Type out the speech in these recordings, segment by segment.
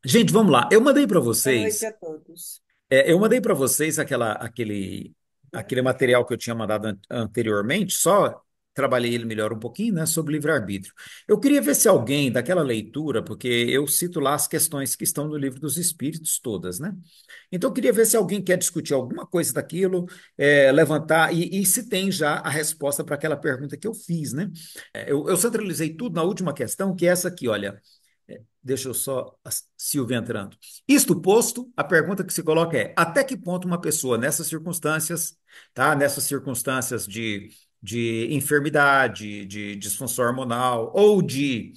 Gente, vamos lá. Eu mandei para Boa noite vocês, a todos. eu mandei para vocês aquele material que eu tinha mandado anteriormente, só trabalhei ele melhor um pouquinho, né, sobre livre-arbítrio. Eu queria ver se alguém daquela leitura, porque eu cito lá as questões que estão no Livro dos Espíritos todas, né? Então eu queria ver se alguém quer discutir alguma coisa daquilo, levantar, e se tem já a resposta para aquela pergunta que eu fiz, né? Eu centralizei tudo na última questão, que é essa aqui, olha. Deixa eu só, a Silvia entrando. Isto posto, a pergunta que se coloca é: até que ponto uma pessoa nessas circunstâncias, tá? Nessas circunstâncias de enfermidade, de disfunção hormonal ou de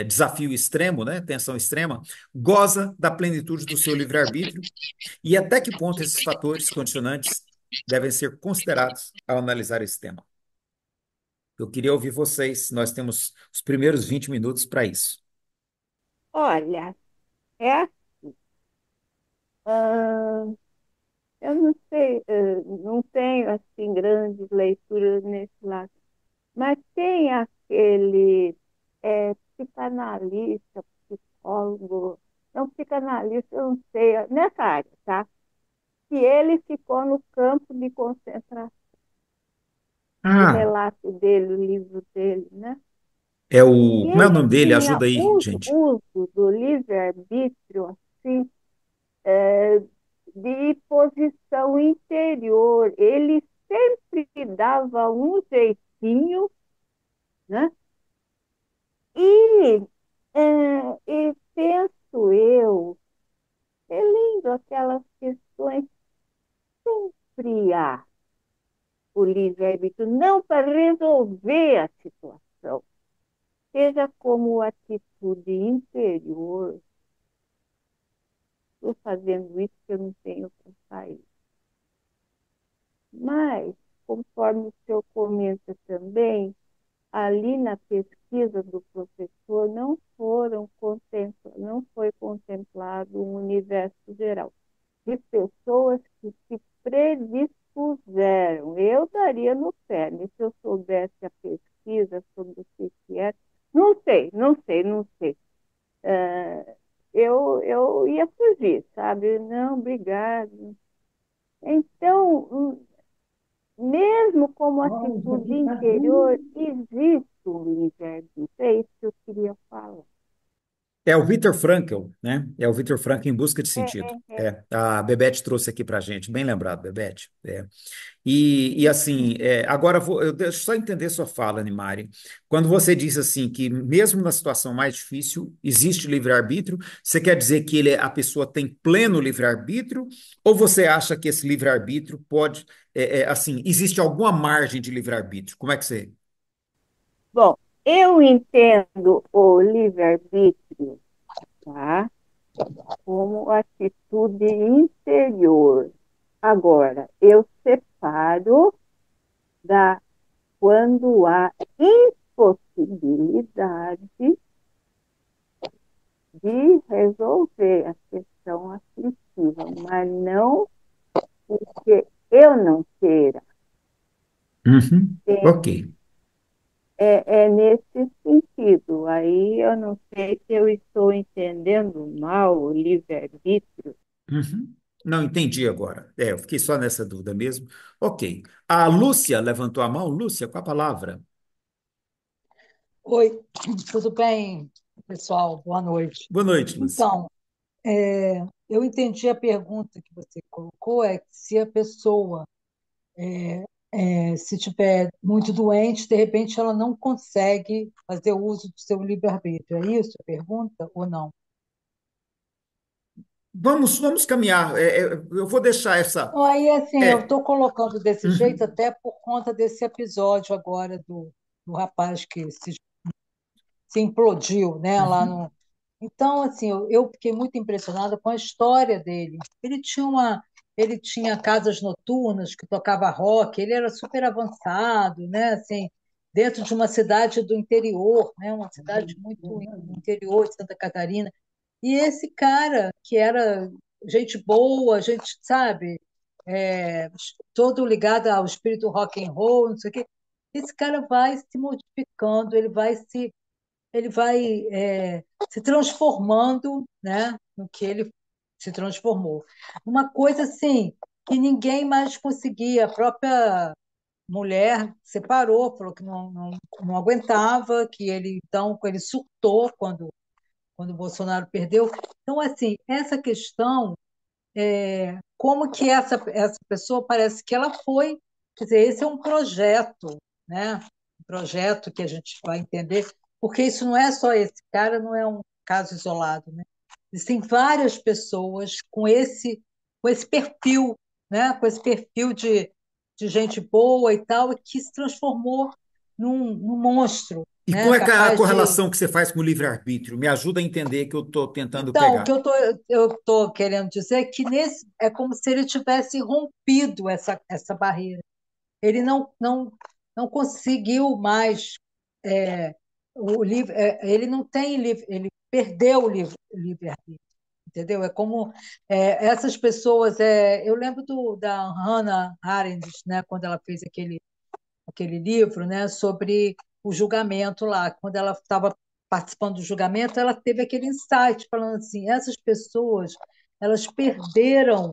desafio extremo, né? Tensão extrema, goza da plenitude do seu livre-arbítrio e até que ponto esses fatores condicionantes devem ser considerados ao analisar esse tema? Eu queria ouvir vocês, nós temos os primeiros 20 minutos para isso. Olha, é, ah, eu não sei, não tenho assim grandes leituras nesse lado, mas tem aquele psicanalista, psicólogo, não psicanalista, eu não sei, nessa área, tá? Que ele ficou no campo de concentração, o Ah, relato dele, o livro dele, né? é E o. Como é o ele nome dele? tinha Ajuda aí, gente. uso do livre-arbítrio, assim, é, de posição interior. Ele sempre dava um jeitinho, né? E, e penso eu, é lindo aquelas questões sempre há o livre-arbítrio, não para resolver a situação, seja como atitude interior. Estou fazendo isso que eu não tenho para sair. Mas, conforme o senhor comenta também, ali na pesquisa do professor não foi contemplado um universo geral de pessoas que se predispuseram. Eu daria no pé, né? Se eu soubesse a pesquisa sobre o que é, não sei. Eu ia fugir, sabe? Não, obrigado. Então, mesmo como atitude interior, existe um livre-arbítrio. É isso que eu queria falar. É o Viktor Frankl, né? É o Viktor Frankl em busca de É, sentido. é, é. É, a Bebete trouxe aqui para gente, bem lembrado, Bebete. E assim, deixa eu só entender sua fala, Nimari. Quando você diz assim que mesmo na situação mais difícil existe livre-arbítrio, você quer dizer que a pessoa tem pleno livre-arbítrio, ou você acha que esse livre-arbítrio pode, assim, existe alguma margem de livre-arbítrio? Como é que você? Bom, eu entendo o livre-arbítrio, tá? Como atitude interior. Agora, eu separo da quando há impossibilidade de resolver a questão aflitiva, mas não porque eu não queira. Uhum. Ok. É nesse sentido. Aí eu não sei se eu estou entendendo mal o livre-arbítrio. Uhum. Não entendi agora. Eu fiquei só nessa dúvida mesmo. Ok. A Lúcia levantou a mão. Lúcia, com a palavra. Oi, tudo bem, pessoal? Boa noite. Boa noite, Lúcia. Então, eu entendi a pergunta que você colocou, é que se a pessoa, se tiver muito doente, de repente ela não consegue fazer uso do seu livre-arbítrio. É isso a pergunta ou não? Vamos caminhar. Eu vou deixar essa. Então, aí, assim, eu É. estou colocando desse jeito Uhum, até por conta desse episódio agora do rapaz que se implodiu, né, lá uhum, no. Então, assim, eu fiquei muito impressionada com a história dele. Ele tinha casas noturnas que tocava rock, ele era super avançado, né, assim, dentro de uma cidade do interior, né, uma cidade muito interior de Santa Catarina. E esse cara, que era gente boa, gente, sabe, é, todo ligado ao espírito rock and roll, não sei o quê, esse cara vai se modificando, ele vai se ele vai se transformando, né, no que ele se transformou. Uma coisa assim que ninguém mais conseguia. A própria mulher separou, falou que não aguentava, que ele então ele surtou quando o Bolsonaro perdeu. Então, assim, essa questão, como que essa pessoa parece que ela foi, quer dizer, esse é um projeto, né? Um projeto que a gente vai entender, porque isso não é só esse cara, não é um caso isolado, né? Existem várias pessoas com esse perfil, né? Com esse perfil de gente boa e tal, e que se transformou num monstro, E né? qual é que é a Capaz de. correlação que você faz com o livre-arbítrio? Me ajuda a entender que eu estou tentando Então, o que pegar. eu tô querendo dizer é que é como se ele tivesse rompido essa barreira. Ele não conseguiu mais. Ele não tem livre, ele perdeu o livre-arbítrio, entendeu? É como essas pessoas. Eu lembro da Hannah Arendt, né, quando ela fez aquele livro, né, sobre o julgamento lá. Quando ela estava participando do julgamento, ela teve aquele insight falando assim: essas pessoas, elas perderam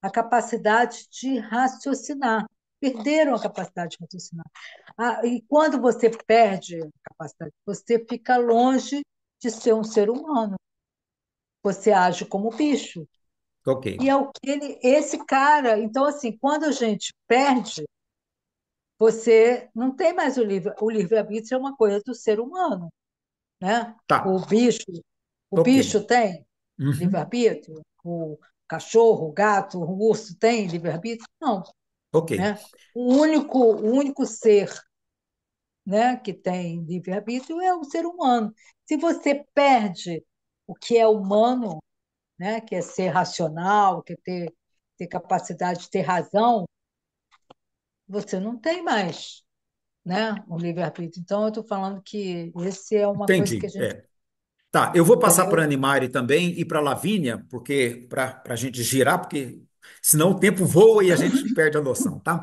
a capacidade de raciocinar. Perderam a capacidade de raciocinar. E quando você perde a capacidade, você fica longe de ser um ser humano. Você age como bicho. Ok, E é o que esse cara. Então, assim, quando a gente perde, você não tem mais o livre. O livre-arbítrio é uma coisa do ser humano, né? O tá, bicho, o ok. bicho tem Uhum, livre-arbítrio? O cachorro, o gato, o urso tem livre-arbítrio? Não, ok. né? O único ser, né, que tem livre-arbítrio é o ser humano. Se você perde o que é humano, né, que é ser racional, que é ter capacidade de ter razão, você não tem mais, né, o livre-arbítrio. Então, eu estou falando que esse é uma coisa que a Entendi. gente, Tá, eu vou passar para a entendeu? Animari também e para a Lavínia, porque para a gente girar, porque senão o tempo voa e a gente perde a noção, tá?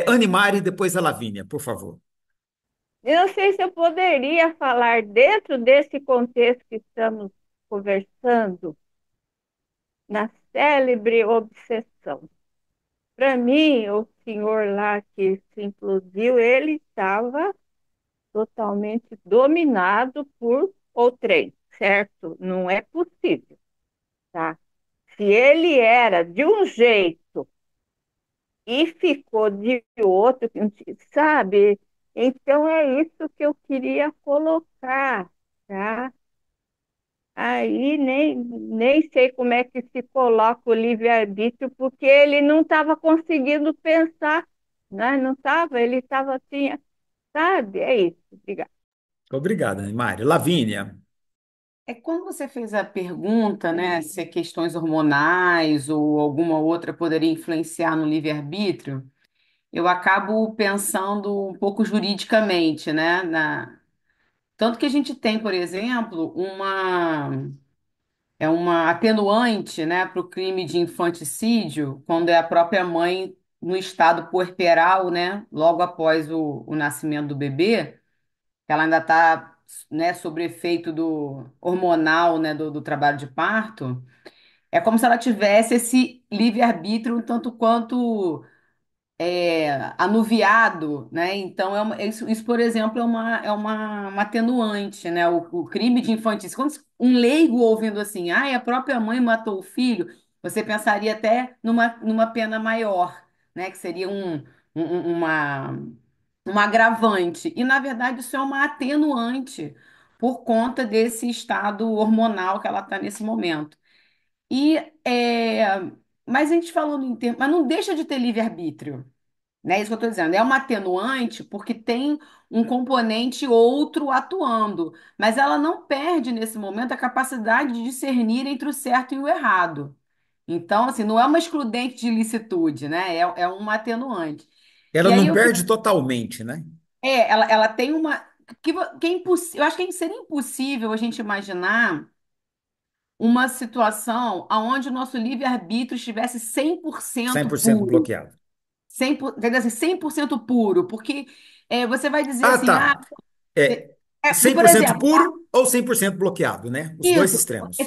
Animari, depois a Lavínia, por favor. Eu não sei se eu poderia falar dentro desse contexto que estamos conversando, na célebre obsessão. Para mim, o senhor lá que se implodiu, ele estava totalmente dominado por o trem, certo? Não é possível, tá? Se ele era de um jeito e ficou de outro, sabe? Então é isso que eu queria colocar, tá? Aí nem sei como é que se coloca o livre-arbítrio, porque ele não estava conseguindo pensar, né? Não estava, ele estava assim, sabe? É isso, obrigada. Obrigado, Animari. Lavínia. É quando você fez a pergunta, né, se questões hormonais ou alguma outra poderia influenciar no livre-arbítrio, eu acabo pensando um pouco juridicamente, né, tanto que a gente tem, por exemplo, uma atenuante, né, para o crime de infanticídio, quando é a própria mãe no estado puerperal, né, logo após o nascimento do bebê, que ela ainda está, né, sob efeito do hormonal, né, do trabalho de parto. É como se ela tivesse esse livre-arbítrio um tanto quanto anuviado, né? Então, isso, por exemplo, uma atenuante, né? O crime de infanticídio. Quando um leigo ouvindo assim, a própria mãe matou o filho, você pensaria até numa pena maior, né? Que seria uma agravante. E, na verdade, isso é uma atenuante por conta desse estado hormonal que ela está nesse momento. E, mas a gente falando em termos, mas não deixa de ter livre-arbítrio, né? Isso que eu estou dizendo. É uma atenuante porque tem um componente outro atuando, mas ela não perde nesse momento a capacidade de discernir entre o certo e o errado. Então, assim, não é uma excludente de ilicitude, né? É uma atenuante. Ela E aí não eu perde totalmente, né? ela tem uma. Que é impossível, eu acho que seria impossível a gente imaginar uma situação onde o nosso livre-arbítrio estivesse cem por cem cento por cento puro. bloqueado. Entendeu? Assim, 100% puro. Porque você vai dizer Ah, assim, tá. É por 100% exemplo, puro? Ou 100% bloqueado, né? Os dois Isso, extremos.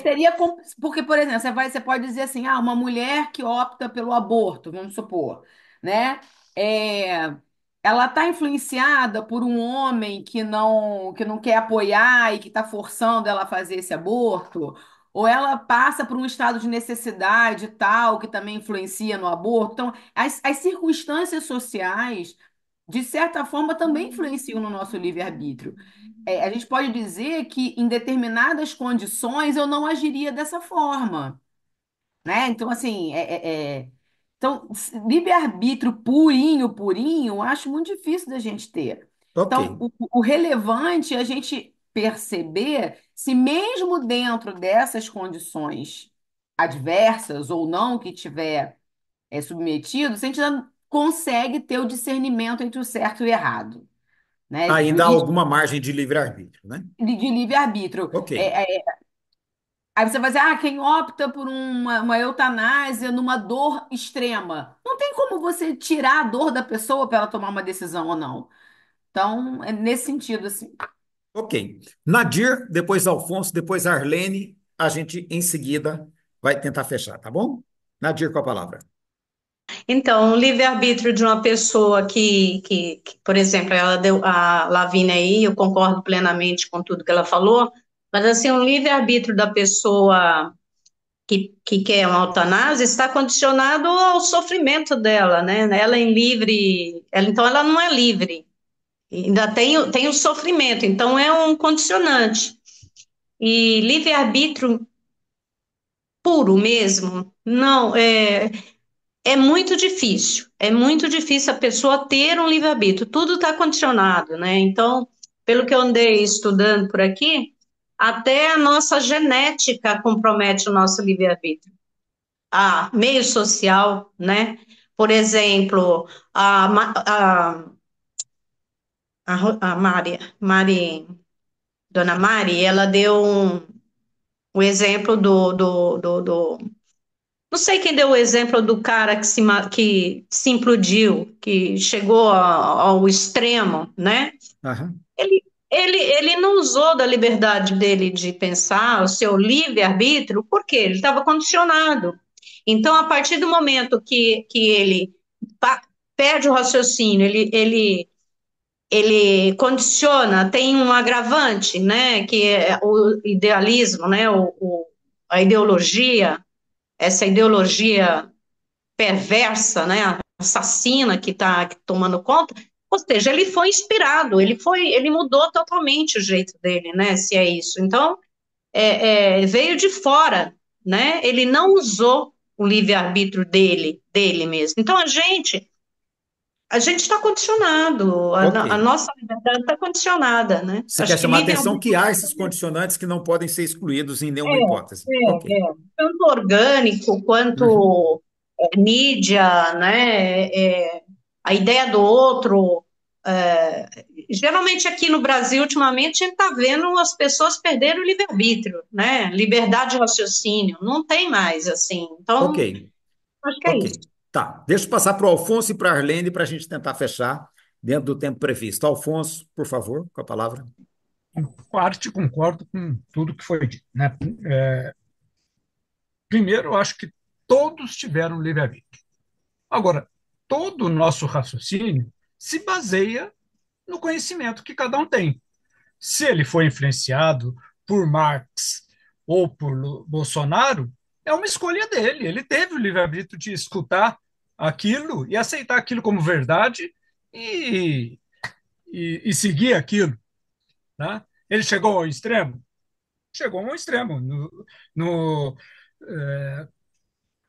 porque, por exemplo, você pode dizer assim, uma mulher que opta pelo aborto, vamos supor, né? É, ela está influenciada por um homem que não quer apoiar e que está forçando ela a fazer esse aborto, ou ela passa por um estado de necessidade tal que também influencia no aborto. Então, as circunstâncias sociais, de certa forma, também influenciam no nosso livre-arbítrio. A gente pode dizer que em determinadas condições eu não agiria dessa forma, né? Então, assim, então, livre-arbítrio purinho, purinho, eu acho muito difícil da gente ter. Ok. Então, o relevante é a gente perceber se mesmo dentro dessas condições adversas ou não que tiver submetido, se a gente já consegue ter o discernimento entre o certo e o errado, né? Ainda há alguma margem de livre-arbítrio, né? De livre-arbítrio. Ok. Aí você vai dizer, quem opta por uma eutanásia numa dor extrema, não tem como você tirar a dor da pessoa para ela tomar uma decisão ou não. Então, é nesse sentido, assim. Ok. Nadir, depois Alfonso, depois Arlene. A gente, em seguida, vai tentar fechar, tá bom? Nadir, com a palavra. Então, o livre-arbítrio de uma pessoa por exemplo, ela deu a Lavínia aí, eu concordo plenamente com tudo que ela falou, mas assim, o livre-arbítrio da pessoa que quer uma eutanásia está condicionado ao sofrimento dela, né? Ela em livre, então ela não é livre, ainda tem o sofrimento, então é um condicionante. E livre-arbítrio puro mesmo, não, é muito difícil a pessoa ter um livre-arbítrio, tudo está condicionado, né? Então, pelo que eu andei estudando por aqui, até a nossa genética compromete o nosso livre-arbítrio. A meio social, né? Por exemplo, a Dona Mari, ela deu o exemplo não sei quem deu o exemplo do cara que se implodiu, que chegou ao extremo, né? Aham. Ele não usou da liberdade dele de pensar, o seu livre-arbítrio, porque ele estava condicionado. Então, a partir do momento que ele pa- perde o raciocínio, ele condiciona, tem um agravante, né? Que é o idealismo, né? A ideologia, essa ideologia perversa, né, assassina que está tomando conta, ou seja, ele foi inspirado, ele mudou totalmente o jeito dele, né, se é isso. Então, veio de fora, né, ele não usou o livre-arbítrio dele mesmo. Então, a gente está condicionado, Ok. a nossa liberdade está condicionada, né. Você quer Acho que chamar a atenção que livre-arbítrio há esses condicionantes que não podem ser excluídos em nenhuma hipótese. Ok. tanto orgânico Uhum. quanto mídia, né? A ideia do outro. é, Geralmente aqui no Brasil, ultimamente, a gente está vendo as pessoas perderem o livre-arbítrio, né? Liberdade de raciocínio, não tem mais assim. Ok. Então, acho que é isso. Ok. Tá. Deixa eu passar para o Alfonso e para a Arlene para a gente tentar fechar dentro do tempo previsto. Alfonso, por favor, com a palavra. Em parte concordo com tudo que foi dito, né? Primeiro, eu acho que todos tiveram livre-arbítrio. Agora, todo o nosso raciocínio se baseia no conhecimento que cada um tem. Se ele foi influenciado por Marx ou por Bolsonaro, é uma escolha dele. Ele teve o livre-arbítrio de escutar aquilo e aceitar aquilo como verdade e, e seguir aquilo. Né? Ele chegou ao extremo? Chegou ao extremo. No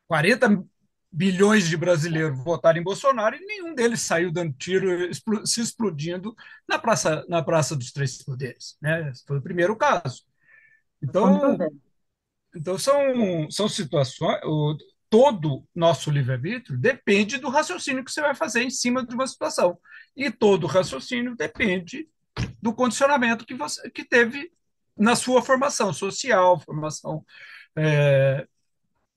40 bilhões de brasileiros votaram em Bolsonaro e nenhum deles saiu dando tiro, se explodindo na Praça dos Três Poderes. Né? Esse foi o primeiro caso. Então, então são situações. Todo nosso livre-arbítrio depende do raciocínio que você vai fazer em cima de uma situação. E todo raciocínio depende do condicionamento que você que teve na sua formação social, formação é,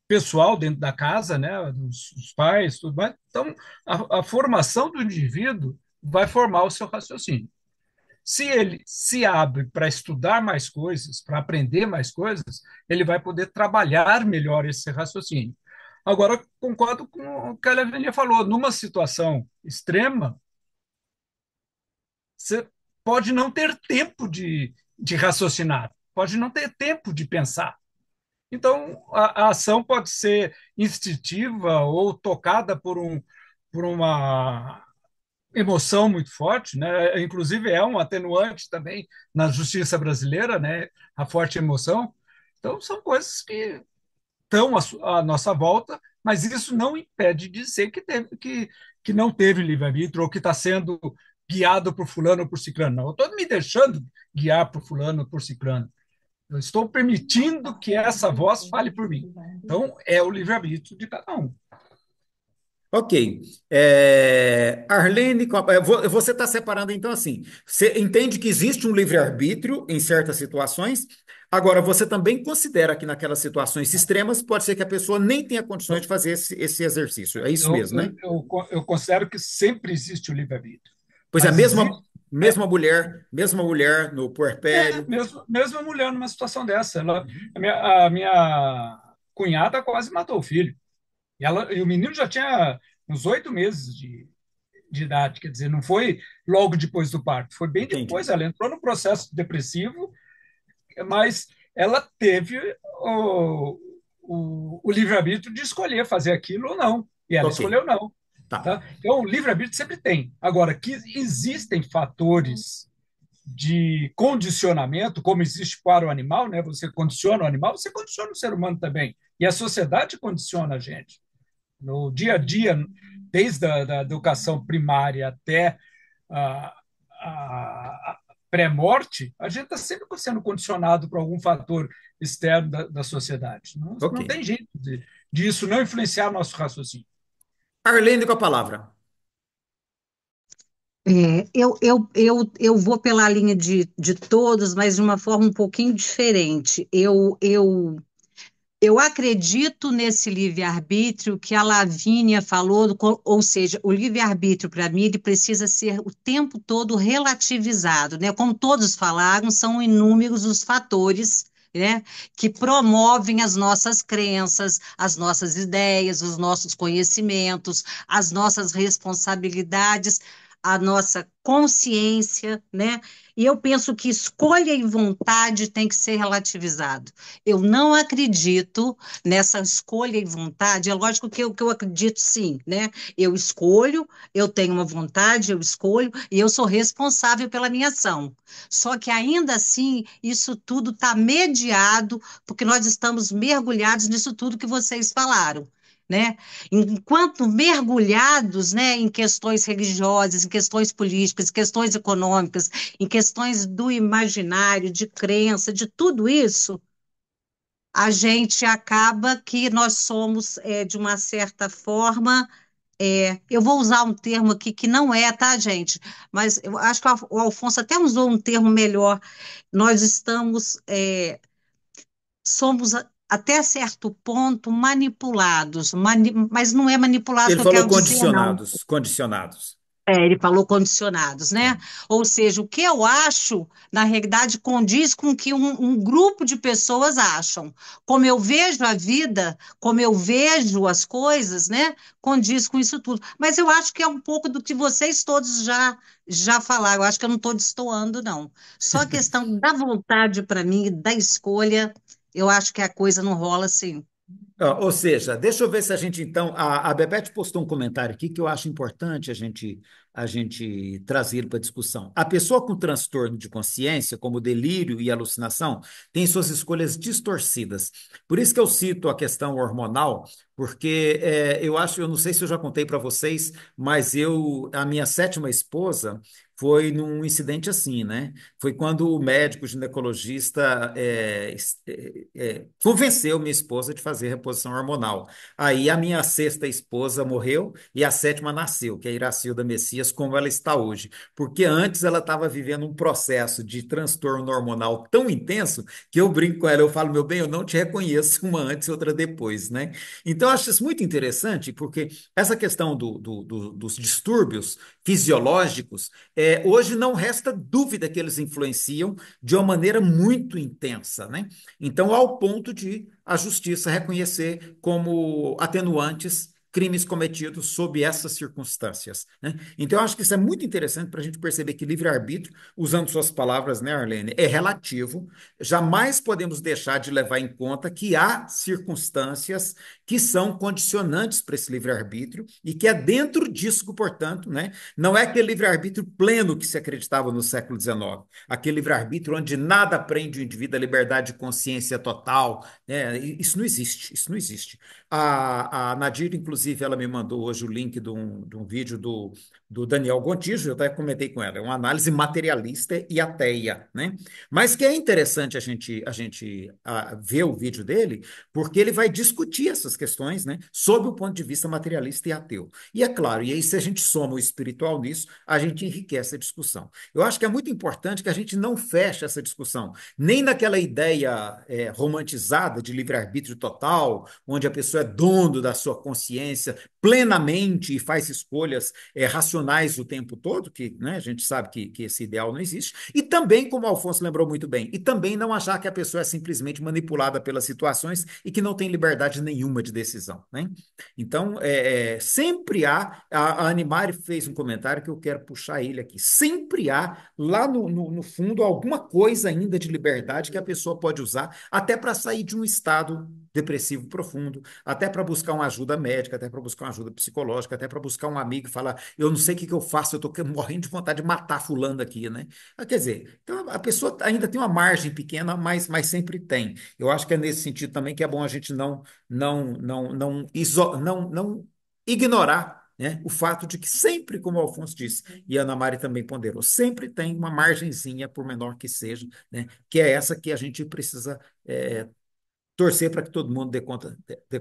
pessoal dentro da casa, né, dos pais, tudo mais. Então, a formação do indivíduo vai formar o seu raciocínio. Se ele se abre para estudar mais coisas, para aprender mais coisas, ele vai poder trabalhar melhor esse raciocínio. Agora, concordo com o que a Lavínia falou. Numa situação extrema, você pode não ter tempo de raciocinar, pode não ter tempo de pensar. Então, a ação pode ser instintiva ou tocada por uma emoção muito forte, né? Inclusive é um atenuante também na justiça brasileira, né? A forte emoção. Então, são coisas que estão à nossa volta, mas isso não impede de dizer que não teve livre-arbítrio ou que está sendo guiado por fulano ou por ciclano. Não, eu estou me deixando guiar por fulano ou por ciclano. Eu estou permitindo que essa voz fale por mim. Então, é o livre-arbítrio de cada um. Ok. Arlene, você está separando então assim. Você entende que existe um livre-arbítrio em certas situações. Agora, você também considera que naquelas situações extremas pode ser que a pessoa nem tenha condições de fazer esse exercício. É isso Eu, mesmo, eu, né? eu considero que sempre existe o livre-arbítrio, Pois é, a mas existe mesma mulher no puerpério. mesmo a mulher numa situação dessa. A minha cunhada quase matou o filho. E o menino já tinha uns 8 meses de idade, quer dizer, não foi logo depois do parto, foi bem Entendi. depois. Ela entrou no processo depressivo, mas ela teve o, o livre-arbítrio de escolher fazer aquilo ou não. E ela Ok. escolheu não. Tá. Tá? Então, o livre-arbítrio sempre tem. Agora, que existem fatores de condicionamento, como existe para o animal, né? Você condiciona o animal, você condiciona o ser humano também. E a sociedade condiciona a gente. No dia a dia, desde a da educação primária até a, a pré-morte, a gente está sempre sendo condicionado por algum fator externo da sociedade. Não, Ok. não tem jeito de isso não influenciar nosso raciocínio. Arlene com a palavra. Eu vou pela linha de todos, mas de uma forma um pouquinho diferente. Eu acredito nesse livre-arbítrio que a Lavínia falou, ou seja, o livre-arbítrio, para mim, ele precisa ser o tempo todo relativizado, né? Como todos falaram, são inúmeros os fatores, né, que promovem as nossas crenças, as nossas ideias, os nossos conhecimentos, as nossas responsabilidades, a nossa consciência, né? E eu penso que escolha e vontade tem que ser relativizado. Eu não acredito nessa escolha e vontade. É lógico que eu acredito sim, né? Eu escolho, eu tenho uma vontade, eu escolho e eu sou responsável pela minha ação. Só que ainda assim, isso tudo está mediado, porque nós estamos mergulhados nisso tudo que vocês falaram. Né? Enquanto mergulhados, né, em questões religiosas, em questões políticas, em questões econômicas, em questões do imaginário, de crença, de tudo isso, a gente acaba que nós somos, de uma certa forma, eu vou usar um termo aqui que não é, tá, gente? Mas eu acho que o Alfonso até usou um termo melhor. Nós somos até certo ponto manipulados, mas não é manipulados Ele que eu falou quero dizer, não. condicionados, condicionados. Ele falou condicionados, É. né? Ou seja, o que eu acho, na realidade, condiz com o que um grupo de pessoas acham. Como eu vejo a vida, como eu vejo as coisas, né? Condiz com isso tudo. Mas eu acho que é um pouco do que vocês todos já falaram. Eu acho que eu não estou destoando, não. Só a questão da vontade para mim, da escolha, eu acho que a coisa não rola assim. Ó, ou seja, deixa eu ver se a gente então. A Bebete postou um comentário aqui que eu acho importante a gente trazer para discussão. A pessoa com transtorno de consciência, como delírio e alucinação, tem suas escolhas distorcidas. Por isso que eu cito a questão hormonal, porque eu não sei se eu já contei para vocês, mas a minha sétima esposa foi num incidente assim, né? Foi quando o médico ginecologista convenceu minha esposa de fazer reposição hormonal. Aí a minha sexta esposa morreu e a sétima nasceu, que é a Iracilda Messias, dias como ela está hoje, porque antes ela estava vivendo um processo de transtorno hormonal tão intenso que eu brinco com ela, eu falo, meu bem, eu não te reconheço uma antes e outra depois, né? Então, eu acho isso muito interessante, porque essa questão dos distúrbios fisiológicos, hoje não resta dúvida que eles influenciam de uma maneira muito intensa, né? Então, ao ponto de a justiça reconhecer como atenuantes crimes cometidos sob essas circunstâncias, né? Então, eu acho que isso é muito interessante para a gente perceber que livre-arbítrio, usando suas palavras, né, Arlene, é relativo. Jamais podemos deixar de levar em conta que há circunstâncias que são condicionantes para esse livre-arbítrio e que é dentro disso que, portanto, né, não é aquele livre-arbítrio pleno que se acreditava no século XIX, aquele livre-arbítrio onde nada prende o indivíduo à liberdade de consciência total, né? Isso não existe, isso não existe. A Nadir, inclusive, ela me mandou hoje o link de um vídeo do Daniel Gontijo, eu até comentei com ela, é uma análise materialista e ateia, né? Mas que é interessante a gente ver o vídeo dele, porque ele vai discutir essas questões, né, sob o ponto de vista materialista e ateu. E é claro, e aí se a gente soma o espiritual nisso, a gente enriquece a discussão. Eu acho que é muito importante que a gente não feche essa discussão, nem naquela ideia romantizada de livre-arbítrio total, onde a pessoa é dono da sua consciência plenamente e faz escolhas racionais o tempo todo, que, né, a gente sabe que esse ideal não existe, e também, como o Alfonso lembrou muito bem, e também não achar que a pessoa é simplesmente manipulada pelas situações e que não tem liberdade nenhuma de decisão, né? Então, sempre a Animari fez um comentário que eu quero puxar ele aqui, sempre há, lá no fundo, alguma coisa ainda de liberdade que a pessoa pode usar até para sair de um estado depressivo profundo, até para buscar uma ajuda médica, até para buscar uma ajuda psicológica, até para buscar um amigo e falar, eu não sei o que que eu faço, eu estou morrendo de vontade de matar fulano aqui, né? Quer dizer, então a pessoa ainda tem uma margem pequena, mas sempre tem. Eu acho que é nesse sentido também que é bom a gente não ignorar, né, o fato de que sempre, como o Alfonso disse, e a Ana Mari também ponderou, sempre tem uma margenzinha, por menor que seja, né, que é essa que a gente precisa torcer para que todo mundo dê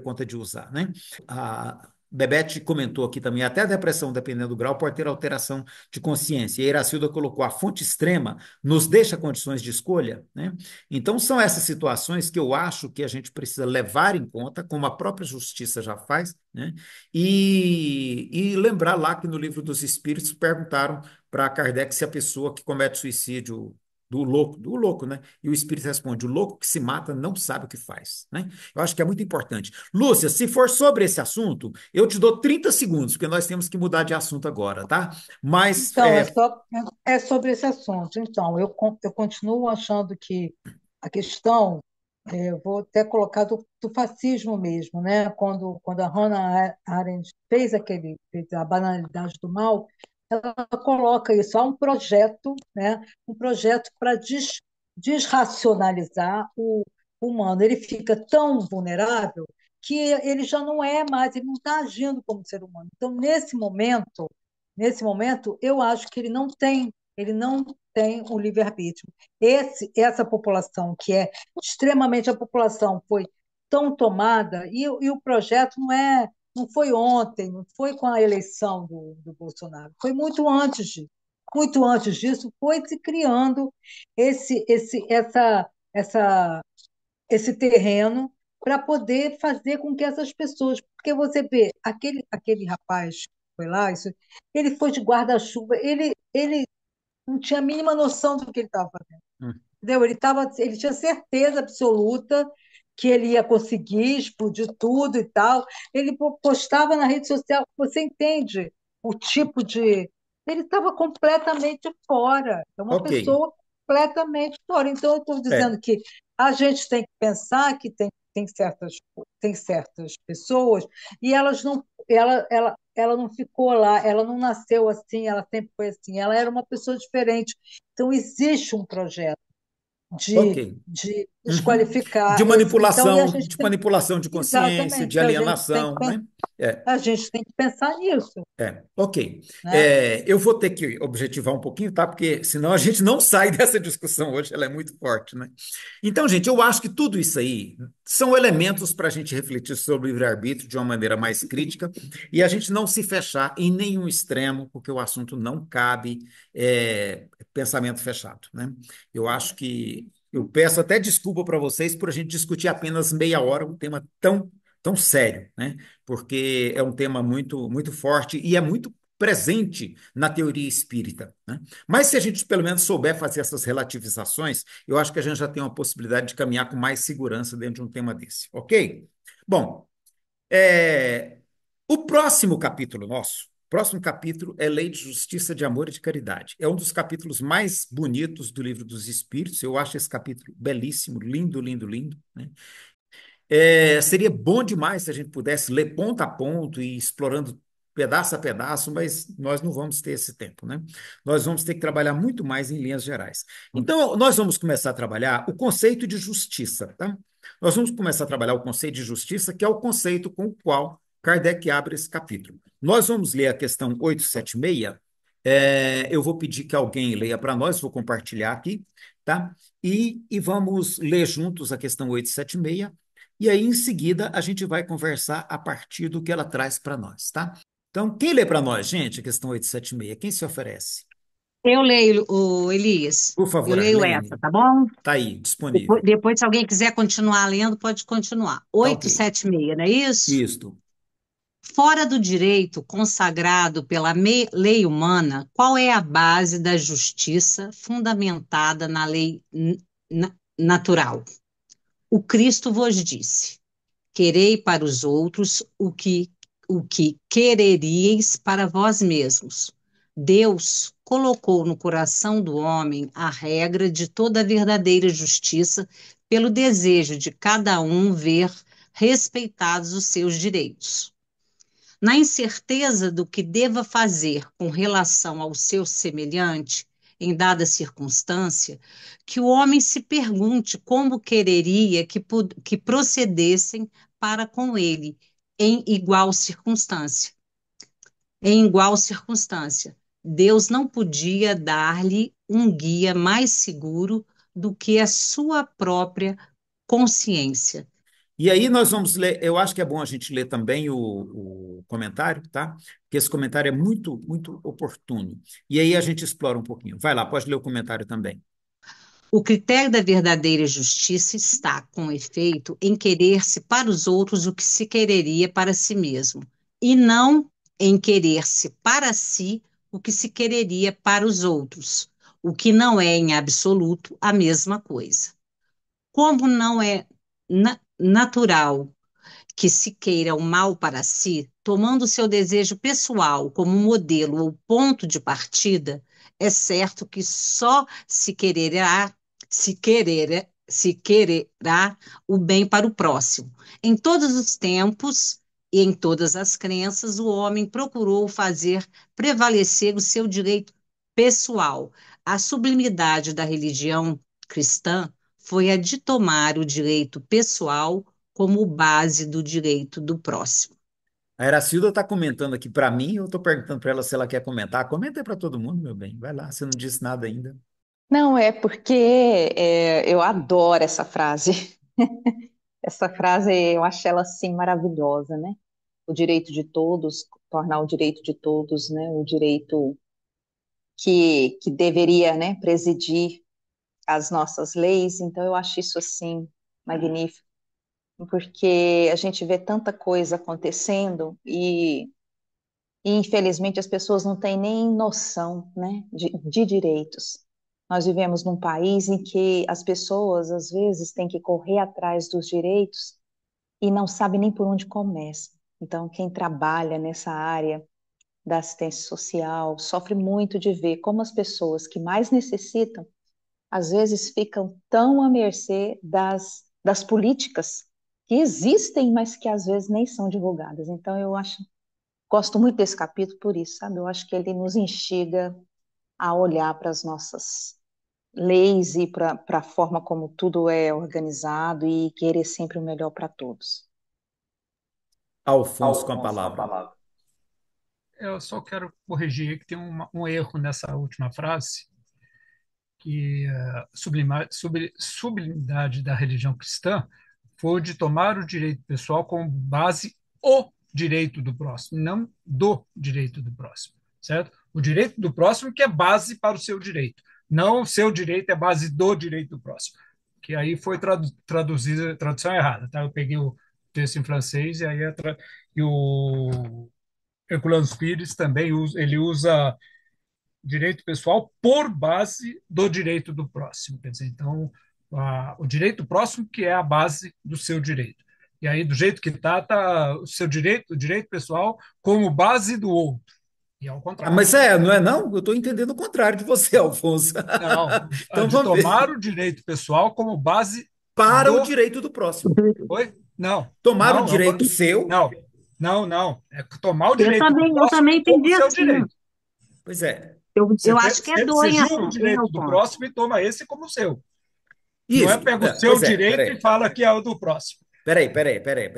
conta de usar, né? A Bebete comentou aqui também, até a depressão, dependendo do grau, pode ter alteração de consciência. E a Iracilda colocou, a fonte extrema nos deixa condições de escolha, né? Então, são essas situações que eu acho que a gente precisa levar em conta, como a própria justiça já faz, né? E lembrar lá que no livro dos Espíritos perguntaram para Kardec se a pessoa que comete suicídio do louco, né? E o espírito responde: o louco que se mata não sabe o que faz, né? Eu acho que é muito importante. Lúcia, se for sobre esse assunto, eu te dou 30 segundos, porque nós temos que mudar de assunto agora, tá? Mas, Então, é sobre esse assunto. Então, eu continuo achando que a questão, eu vou até colocar do fascismo mesmo, né? Quando a Hannah Arendt fez a banalidade do mal, ela coloca isso, há um projeto, né? Um projeto para desracionalizar o humano. Ele fica tão vulnerável que ele já não é mais, ele não está agindo como ser humano. Então, nesse momento, eu acho que ele não tem o livre-arbítrio. Essa população, que é extremamente a população, foi tão tomada, e o projeto não foi ontem, não foi com a eleição do Bolsonaro, foi muito antes disso. Muito antes disso, foi se criando essa, esse terreno para poder fazer com que essas pessoas. Porque você vê, aquele rapaz que foi lá, ele foi de guarda-chuva, ele não tinha a mínima noção do que ele estava fazendo. Entendeu? Ele tinha certeza absoluta que ele ia conseguir explodir tudo e tal. Ele postava na rede social, você entende o tipo de. Ele estava completamente fora. É uma ok, pessoa completamente fora. Então, eu estou é, dizendo que a gente tem que pensar que tem certas pessoas e elas não. Ela não ficou lá, ela não nasceu assim, ela sempre foi assim, ela era uma pessoa diferente. Então, existe um projeto ok. de Uhum. desqualificar esse. Então, e a gente De tem, manipulação de consciência, de exatamente, alienação, né? É. a gente tem que pensar nisso, Ok. né? Eu vou ter que objetivar um pouquinho, tá? Porque senão a gente não sai dessa discussão hoje, ela é muito forte, né? Então, gente, eu acho que tudo isso aí são elementos para a gente refletir sobre o livre-arbítrio de uma maneira mais crítica e a gente não se fechar em nenhum extremo, porque o assunto não cabe pensamento fechado, né? Eu acho que eu peço até desculpa para vocês por a gente discutir apenas meia hora um tema tão sério, né? Porque é um tema muito forte e é muito presente na teoria espírita, né? Mas se a gente pelo menos souber fazer essas relativizações, eu acho que a gente já tem uma possibilidade de caminhar com mais segurança dentro de um tema desse, ok? Bom, é, o próximo capítulo é Lei de Justiça, de Amor e de Caridade. É um dos capítulos mais bonitos do Livro dos Espíritos. Eu acho esse capítulo belíssimo, lindo, lindo, lindo, né? Seria bom demais se a gente pudesse ler ponto a ponto e explorando pedaço a pedaço, mas nós não vamos ter esse tempo, né? Nós vamos ter que trabalhar muito mais em linhas gerais. Então, nós vamos começar a trabalhar o conceito de justiça, tá? Nós vamos começar a trabalhar o conceito de justiça, que é o conceito com o qual Kardec abre esse capítulo. Nós vamos ler a questão 876. Eu vou pedir que alguém leia para nós, vou compartilhar aqui, tá? E vamos ler juntos a questão 876 e aí, em seguida, a gente vai conversar a partir do que ela traz para nós, tá? Então, quem lê para nós, gente, a questão 876? Quem se oferece? Eu leio, o Elias, Por eu favor, leio essa, Arlene. tá bom? Está aí, disponível. Depois, se alguém quiser continuar lendo, pode continuar. Tá ok. 876, não é isso? Isto. Fora do direito consagrado pela lei humana, qual é a base da justiça fundamentada na lei natural? O Cristo vos disse: querei para os outros o que quereríeis para vós mesmos. Deus colocou no coração do homem a regra de toda a verdadeira justiça pelo desejo de cada um ver respeitados os seus direitos. Na incerteza do que deva fazer com relação ao seu semelhante, em dada circunstância, que o homem se pergunte como quereria que procedessem para com ele, em igual circunstância. Em igual circunstância, Deus não podia dar-lhe um guia mais seguro do que a sua própria consciência. E aí nós vamos ler, eu acho que é bom a gente ler também o comentário, tá? Porque esse comentário é muito oportuno. E aí a gente explora um pouquinho. Vai lá, pode ler o comentário também. O critério da verdadeira justiça está, com efeito, em querer-se para os outros o que se quereria para si mesmo, e não em querer-se para si o que se quereria para os outros, o que não é, em absoluto, a mesma coisa. Como não é natural que se queira o mal para si, tomando seu desejo pessoal como modelo ou ponto de partida, é certo que só se quererá o bem para o próximo. Em todos os tempos e em todas as crenças, o homem procurou fazer prevalecer o seu direito pessoal. A sublimidade da religião cristã foi a de tomar o direito pessoal como base do direito do próximo. A Eracilda está comentando aqui para mim, eu estou perguntando para ela se ela quer comentar. Comenta aí para todo mundo, meu bem. Vai lá, você não disse nada ainda. Não, é porque eu adoro essa frase. Essa frase, eu acho ela assim maravilhosa, né? O direito de todos, tornar o direito de todos, né? O direito que deveria, né, presidir as nossas leis. Então, eu acho isso assim magnífico, porque a gente vê tanta coisa acontecendo e infelizmente as pessoas não têm nem noção, né, de direitos. Nós vivemos num país em que as pessoas, às vezes, têm que correr atrás dos direitos e não sabem nem por onde começa. Então, quem trabalha nessa área da assistência social sofre muito de ver como as pessoas que mais necessitam, às vezes, ficam tão à mercê das políticas que existem, mas que às vezes nem são divulgadas. Então, gosto muito desse capítulo por isso, sabe? Eu acho que ele nos instiga a olhar para as nossas leis e para a forma como tudo é organizado e querer sempre o melhor para todos. Alfonso com a palavra. Eu só quero corrigir que tem um erro nessa última frase, que a sublimidade da religião cristã foi de tomar o direito pessoal como base o direito do próximo, não do direito do próximo, certo? O direito do próximo que é base para o seu direito, não o seu direito é base do direito do próximo, que aí foi traduzida, tradução errada, tá? Eu peguei o texto em francês e aí e o Herculano Pires também ele usa direito pessoal por base do direito do próximo. Quer dizer, então, o direito próximo que é a base do seu direito. E aí, do jeito que está o seu direito, o direito pessoal como base do outro. E ao Ah, contrário. mas não é não? Eu estou entendendo o contrário de você, Alfonso. Não, Então de vamos tomar ver. o direito pessoal como base Para o do. direito do próximo. Oi? Não, Tomar o não, direito seu. não, não. É tomar o Eu direito do também, eu próximo também como entendi seu assim. direito. Pois é. Eu acho que é Você dois, julga o hein, direito do Alfonso? próximo e toma esse como seu. Não é Isso. pega o seu Pois é, direito e peraí. fala que é o do próximo.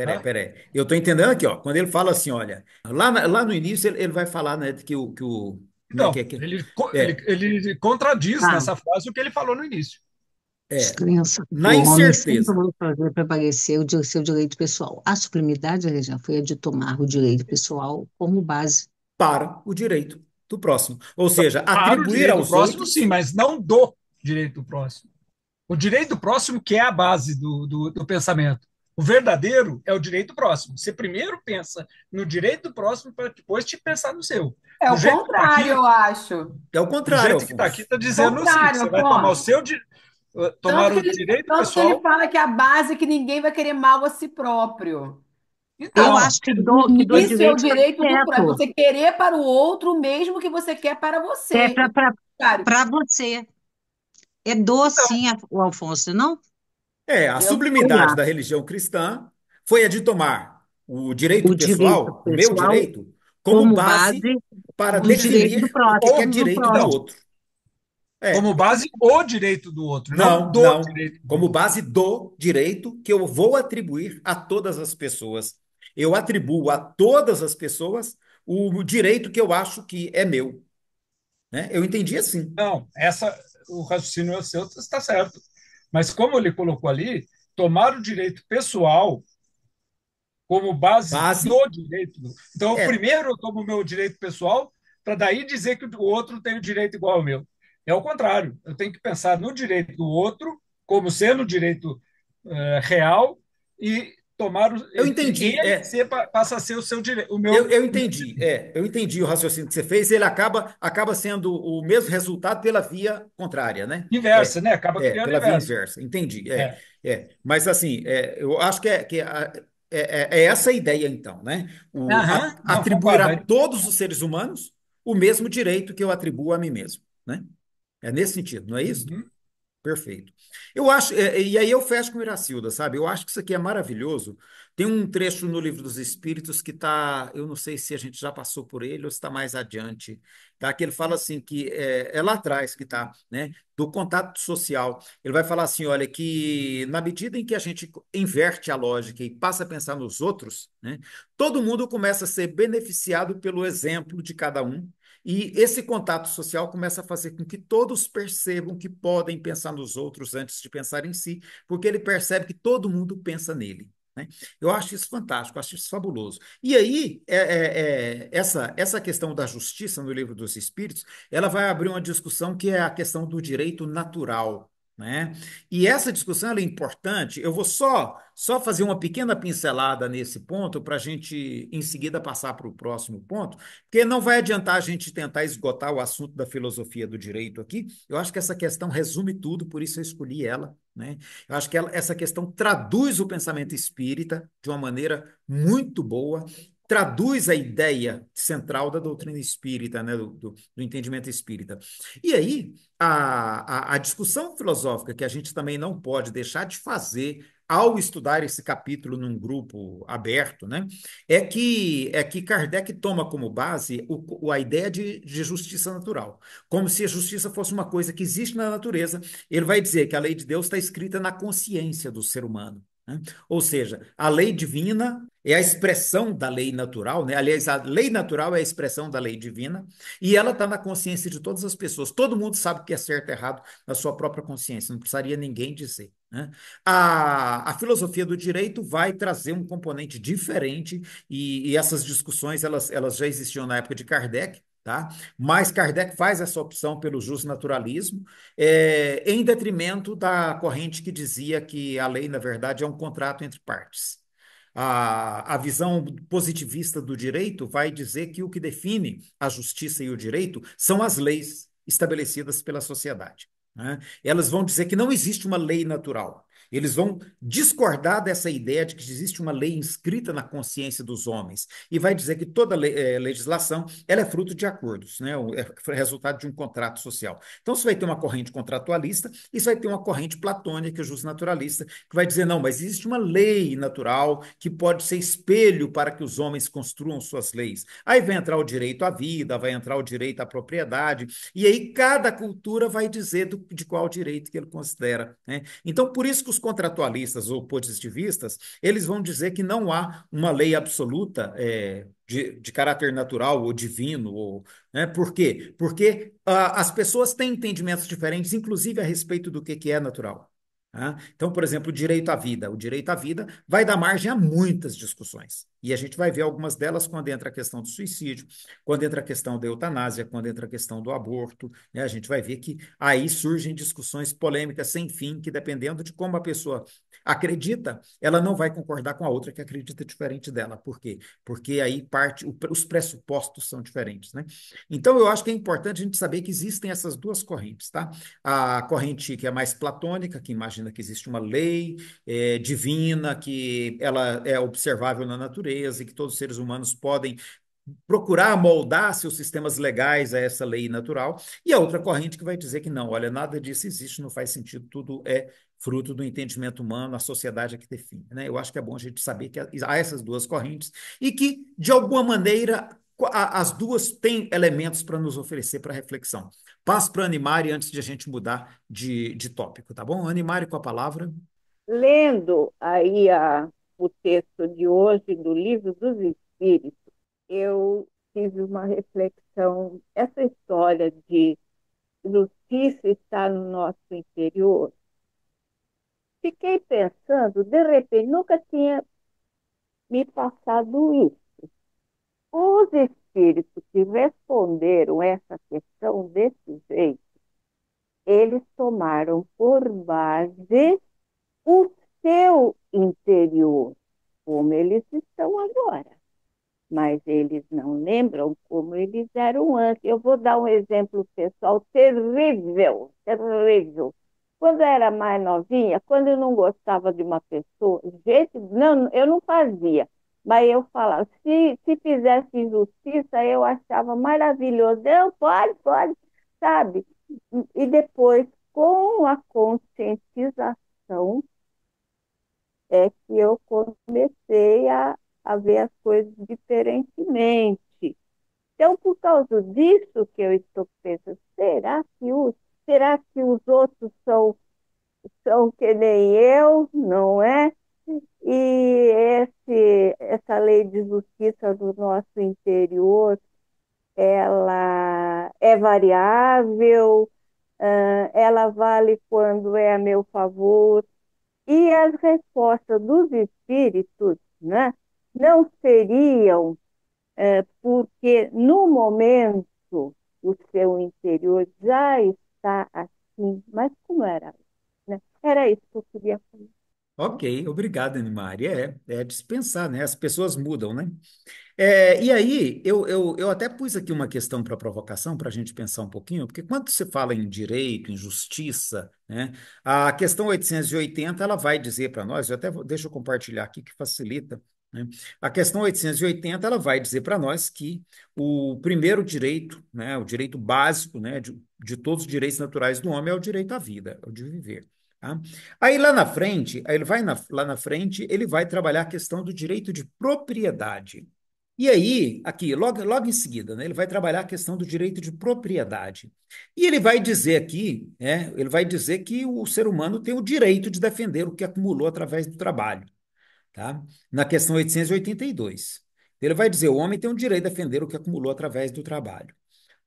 Tá? Peraí. Eu estou entendendo aqui, ó. Quando ele fala assim, olha, lá no início ele vai falar, né, de que o como é que Então, é que ele, é, ele contradiz Tá. nessa frase o que ele falou no início. Descrença na do homem sempre incerteza. vão fazer prevalecer o seu direito pessoal. A sublimidade, já foi a de tomar o direito pessoal como base. Para o direito do próximo. Ou seja, Para o atribuir direito do aos próximo, sim, outros. mas não do direito do próximo. O direito do próximo que é a base do pensamento. O verdadeiro é o direito próximo. Você primeiro pensa no direito do próximo para depois te pensar no seu. É Do o jeito que está contrário, aqui, eu acho. É o do contrário, jeito que está aqui, Alfonso. está dizendo o seguinte: Contrário, você vai tomar o Afonso. seu, tomar Tanto que o ele, direito tanto que ele pessoal. fala que a base é que ninguém vai querer mal a si próprio. Eu Então, acho que do Isso é o direito está direito do próximo. certo. Você querer para o outro o mesmo que você quer para É você. Contrário. para você. É doce, o Alfonso, não? A Eu Eu sublimidade da acho. religião cristã foi a de tomar o direito O direito pessoal, o meu pessoal direito, como como base base para do direito do definir o que que é próximo, do direito do próximo. outro. como É, base, o direito do outro, não não, do não. direito do Como outro. base do direito que eu vou atribuir a todas as pessoas. Eu atribuo a todas as pessoas o direito que eu acho que é meu, né? Eu entendi assim. Não, o raciocínio seu está certo. Mas como ele colocou ali, tomar o direito pessoal como base Base do direito. Então, é, primeiro eu tomo o meu direito pessoal, para daí dizer que o outro tem o direito igual ao meu. É o contrário. Eu tenho que pensar no direito do outro como sendo o direito real e tomar eu entendi. passa a ser o seu direito, o meu. Eu entendi o raciocínio que você fez, ele acaba sendo o mesmo resultado pela via contrária, né? Inversa, né? Acaba criando Pela via inverso. inversa, entendi. É. Mas assim, eu acho que é essa a ideia, então, né? Aham, não, Atribuir concordo. a todos os seres humanos o mesmo direito que eu atribuo a mim mesmo, né? É nesse sentido, não é isso? Uhum. Perfeito. Eu acho, e aí eu fecho com o Iracilda, sabe? Eu acho que isso aqui é maravilhoso. Tem um trecho no Livro dos Espíritos que está, eu não sei se a gente já passou por ele ou se está mais adiante, tá? Que ele fala assim, que é lá atrás que está, né? Do contato social. Ele vai falar assim, olha, que na medida em que a gente inverte a lógica e passa a pensar nos outros, né? Todo mundo começa a ser beneficiado pelo exemplo de cada um. E esse contato social começa a fazer com que todos percebam que podem pensar nos outros antes de pensar em si, porque ele percebe que todo mundo pensa nele, né? Eu acho isso fantástico, acho isso fabuloso. E aí, essa questão da justiça no Livro dos Espíritos, ela vai abrir uma discussão que é a questão do direito natural. Né? E essa discussão ela é importante. Eu vou só fazer uma pequena pincelada nesse ponto para a gente, em seguida, passar para o próximo ponto, porque não vai adiantar a gente tentar esgotar o assunto da filosofia do direito aqui. Eu acho que essa questão resume tudo, por isso eu escolhi ela, né? Eu acho que essa questão traduz o pensamento espírita de uma maneira muito boa, traduz a ideia central da doutrina espírita, né? Do entendimento espírita. E aí, a discussão filosófica que a gente também não pode deixar de fazer ao estudar esse capítulo num grupo aberto, né, é que Kardec toma como base a ideia de justiça natural, como se a justiça fosse uma coisa que existe na natureza. Ele vai dizer que a lei de Deus está escrita na consciência do ser humano, né? Ou seja, a lei divina é a expressão da lei natural, né? Aliás, a lei natural é a expressão da lei divina e ela está na consciência de todas as pessoas. Todo mundo sabe o que é certo e errado na sua própria consciência, não precisaria ninguém dizer, né? A filosofia do direito vai trazer um componente diferente e essas discussões elas já existiam na época de Kardec. Tá? Mas Kardec faz essa opção pelo justnaturalismo, em detrimento da corrente que dizia que a lei, na verdade, é um contrato entre partes. A visão positivista do direito vai dizer que o que define a justiça e o direito são as leis estabelecidas pela sociedade, né? Elas vão dizer que não existe uma lei natural. Eles vão discordar dessa ideia de que existe uma lei inscrita na consciência dos homens e vai dizer que toda legislação ela é fruto de acordos, né? É resultado de um contrato social. Então, você vai ter uma corrente contratualista e você vai ter uma corrente platônica, justnaturalista, que vai dizer, não, mas existe uma lei natural que pode ser espelho para que os homens construam suas leis. Aí vai entrar o direito à vida, vai entrar o direito à propriedade, e aí cada cultura vai dizer de qual direito que ele considera, né? Então, por isso que os contratualistas ou positivistas, eles vão dizer que não há uma lei absoluta de caráter natural ou divino, né? Por quê? Porque as pessoas têm entendimentos diferentes, inclusive a respeito do que é natural. Tá? Então, por exemplo, o direito à vida. O direito à vida vai dar margem a muitas discussões. E a gente vai ver algumas delas quando entra a questão do suicídio, quando entra a questão da eutanásia, quando entra a questão do aborto, né? A gente vai ver que aí surgem discussões polêmicas sem fim, que dependendo de como a pessoa acredita, ela não vai concordar com a outra que acredita diferente dela. Por quê? Porque aí os pressupostos são diferentes, né? Então, eu acho que é importante a gente saber que existem essas duas correntes, tá? A corrente que é mais platônica, que imagina que existe uma lei divina, que ela é observável na natureza e que todos os seres humanos podem procurar moldar seus sistemas legais a essa lei natural, e a outra corrente que vai dizer que não, olha, nada disso existe, não faz sentido, tudo é fruto do entendimento humano, a sociedade é que define, né? Eu acho que é bom a gente saber que há essas duas correntes e que, de alguma maneira, as duas têm elementos para nos oferecer para reflexão. Passo para a Animari antes de a gente mudar de tópico, tá bom? Animari com a palavra. Lendo aí o texto de hoje do Livro dos Espíritos, eu tive uma reflexão. Essa história de justiça estar no nosso interior, fiquei pensando, de repente, nunca tinha me passado isso. Os espíritos que responderam essa questão desse jeito, eles tomaram por base o seu interior, como eles estão agora. Mas eles não lembram como eles eram antes. Eu vou dar um exemplo pessoal terrível, terrível. Quando eu era mais novinha, quando eu não gostava de uma pessoa, gente, não, eu não fazia, mas eu falava, se fizesse injustiça, eu achava maravilhoso. Não, pode, sabe? E depois, com a conscientização, é que eu comecei a ver as coisas diferentemente. Então, por causa disso que eu estou pensando, será que os outros são que nem eu, não é? E essa lei de justiça do nosso interior, ela é variável, ela vale quando é a meu favor, e as respostas dos espíritos, né, não seriam porque no momento o seu interior já está assim, mas como era, né? Era isso que eu queria falar. Ok, obrigado, Animari. É dispensar, né? As pessoas mudam, né? E aí, eu até pus aqui uma questão para provocação, para a gente pensar um pouquinho, porque quando se fala em direito, em justiça, né, a questão 880 ela vai dizer para nós, deixa eu compartilhar aqui que facilita, né? A questão 880 ela vai dizer para nós que o primeiro direito, né, o direito básico, né, de todos os direitos naturais do homem é o direito à vida, é o de viver. Tá? Aí lá na frente, aí ele vai lá na frente, ele vai trabalhar a questão do direito de propriedade. E aí, aqui, logo em seguida, né, ele vai trabalhar a questão do direito de propriedade. E ele vai dizer aqui, ele vai dizer que o ser humano tem o direito de defender o que acumulou através do trabalho, tá? Na questão 882. Ele vai dizer, o homem tem o direito de defender o que acumulou através do trabalho.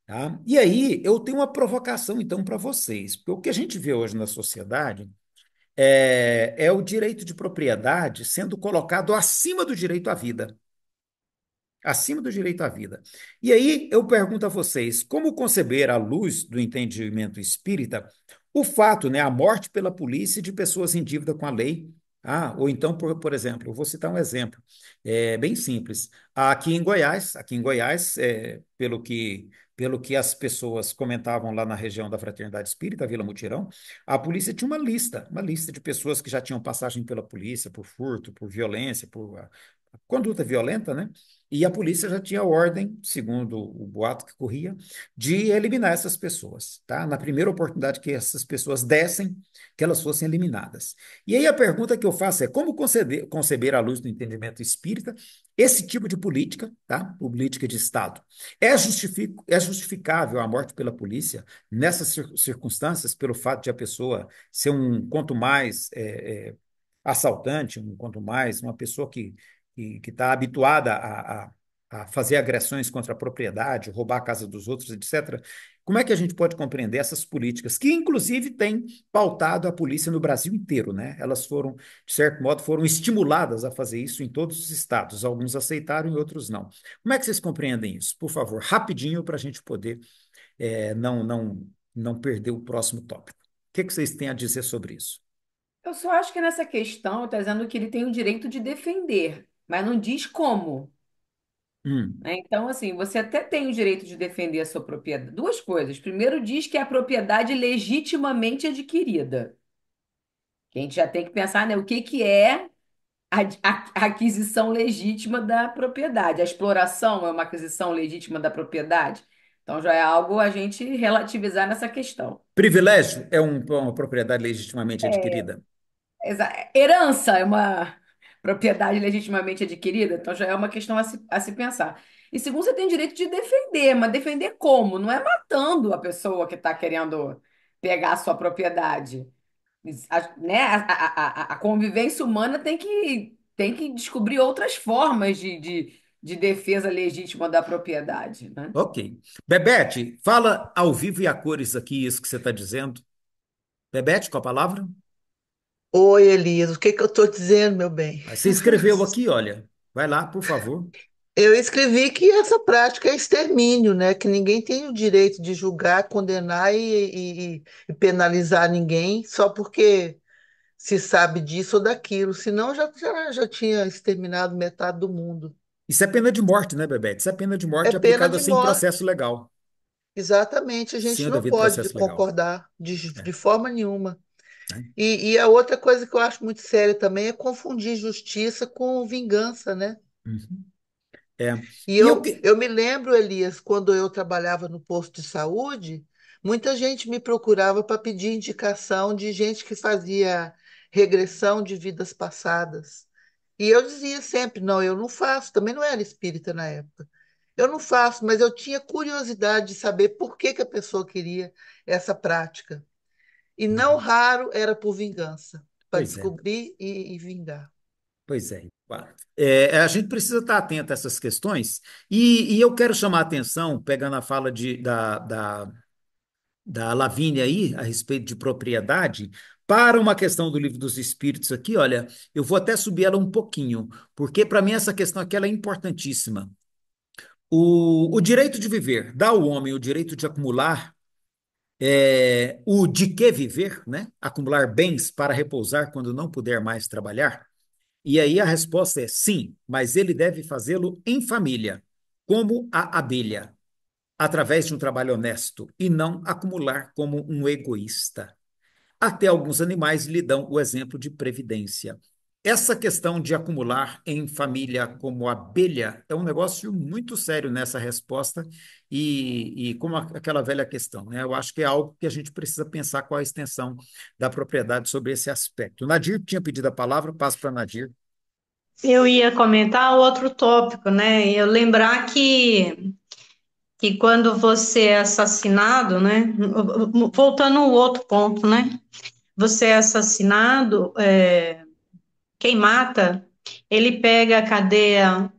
Tá? E aí, eu tenho uma provocação, então, para vocês, porque o que a gente vê hoje na sociedade é o direito de propriedade sendo colocado acima do direito à vida. Acima do direito à vida. E aí eu pergunto a vocês, como conceber, à luz do entendimento espírita, o fato, né, a morte pela polícia de pessoas em dívida com a lei? Ou então, por exemplo, eu vou citar um exemplo, bem simples. Aqui em Goiás, pelo que as pessoas comentavam lá na região da Fraternidade Espírita, Vila Mutirão, a polícia tinha uma lista de pessoas que já tinham passagem pela polícia por furto, por violência, por conduta violenta, né? E a polícia já tinha ordem, segundo o boato que corria, de eliminar essas pessoas, tá? Na primeira oportunidade que essas pessoas dessem, que elas fossem eliminadas. E aí a pergunta que eu faço é como conceber à luz do entendimento espírita esse tipo de política, tá? Política de Estado. É justificável a morte pela polícia nessas circunstâncias, pelo fato de a pessoa ser quanto mais assaltante, quanto mais uma pessoa que está habituada a fazer agressões contra a propriedade, roubar a casa dos outros, etc. Como é que a gente pode compreender essas políticas que, inclusive, têm pautado a polícia no Brasil inteiro, né? Elas foram, de certo modo, foram estimuladas a fazer isso em todos os estados. Alguns aceitaram e outros não. Como é que vocês compreendem isso? Por favor, rapidinho para a gente poder não perder o próximo tópico. O que vocês têm a dizer sobre isso? Eu só acho que nessa questão está dizendo que ele tem o direito de defender, mas não diz como. Hum, Né? Então, assim, você até tem o direito de defender a sua propriedade. Duas coisas. Primeiro, diz que é a propriedade legitimamente adquirida. Que a gente já tem que pensar, né, o que que é a aquisição legítima da propriedade. A exploração é uma aquisição legítima da propriedade. Então, já é algo a gente relativizar nessa questão. Privilégio é uma propriedade legitimamente adquirida? Herança é uma propriedade legitimamente adquirida, então já é uma questão a se pensar. E segundo, você tem direito de defender, mas defender como? Não é matando a pessoa que está querendo pegar a sua propriedade. Né? A convivência humana tem que descobrir outras formas de defesa legítima da propriedade, né? Ok. Bebete, fala ao vivo e a cores aqui isso que você está dizendo. Bebete, com a palavra? Oi, Elias, o que que eu estou dizendo, meu bem? Aí você escreveu aqui, olha. Vai lá, por favor. Eu escrevi que essa prática é extermínio, né? Que ninguém tem o direito de julgar, condenar e penalizar ninguém só porque se sabe disso ou daquilo. Senão já tinha exterminado metade do mundo. Isso é pena de morte, né, Bebete? Isso é pena de É morte pena aplicada de sem morte. processo legal. Exatamente, a Sem gente o não devido pode processo legal. concordar É, de forma nenhuma. né? E a outra coisa que eu acho muito séria também é confundir justiça com vingança, né? Uhum. É. E E eu eu me lembro, Elias, quando eu trabalhava no posto de saúde, muita gente me procurava para pedir indicação de gente que fazia regressão de vidas passadas. E eu dizia sempre, não, eu não faço, também não era espírita na época. Eu não faço, mas eu tinha curiosidade de saber por que que a pessoa queria essa prática. E não Uhum. raro era por vingança, para Pois é. descobrir e vingar. Pois é. A gente precisa estar atento a essas questões e eu quero chamar a atenção, pegando a fala da Lavínia aí, a respeito de propriedade, para uma questão do Livro dos Espíritos aqui, olha, eu vou até subir ela um pouquinho, porque para mim essa questão aqui ela é importantíssima. O direito de viver dá ao homem o direito de acumular o de que viver, né? Acumular bens para repousar quando não puder mais trabalhar. E aí a resposta é sim, mas ele deve fazê-lo em família, como a abelha, através de um trabalho honesto, e não acumular como um egoísta. Até alguns animais lhe dão o exemplo de previdência. essa questão de acumular em família como abelha é um negócio muito sério nessa resposta e como aquela velha questão, né? Eu acho que é algo que a gente precisa pensar qual a extensão da propriedade sobre esse aspecto. O Nadir tinha pedido a palavra, passo para Nadir. Eu ia comentar outro tópico, né? Eu lembrar que quando você é assassinado, né? Voltando ao outro ponto, né? Você é assassinado, quem mata, ele pega a cadeia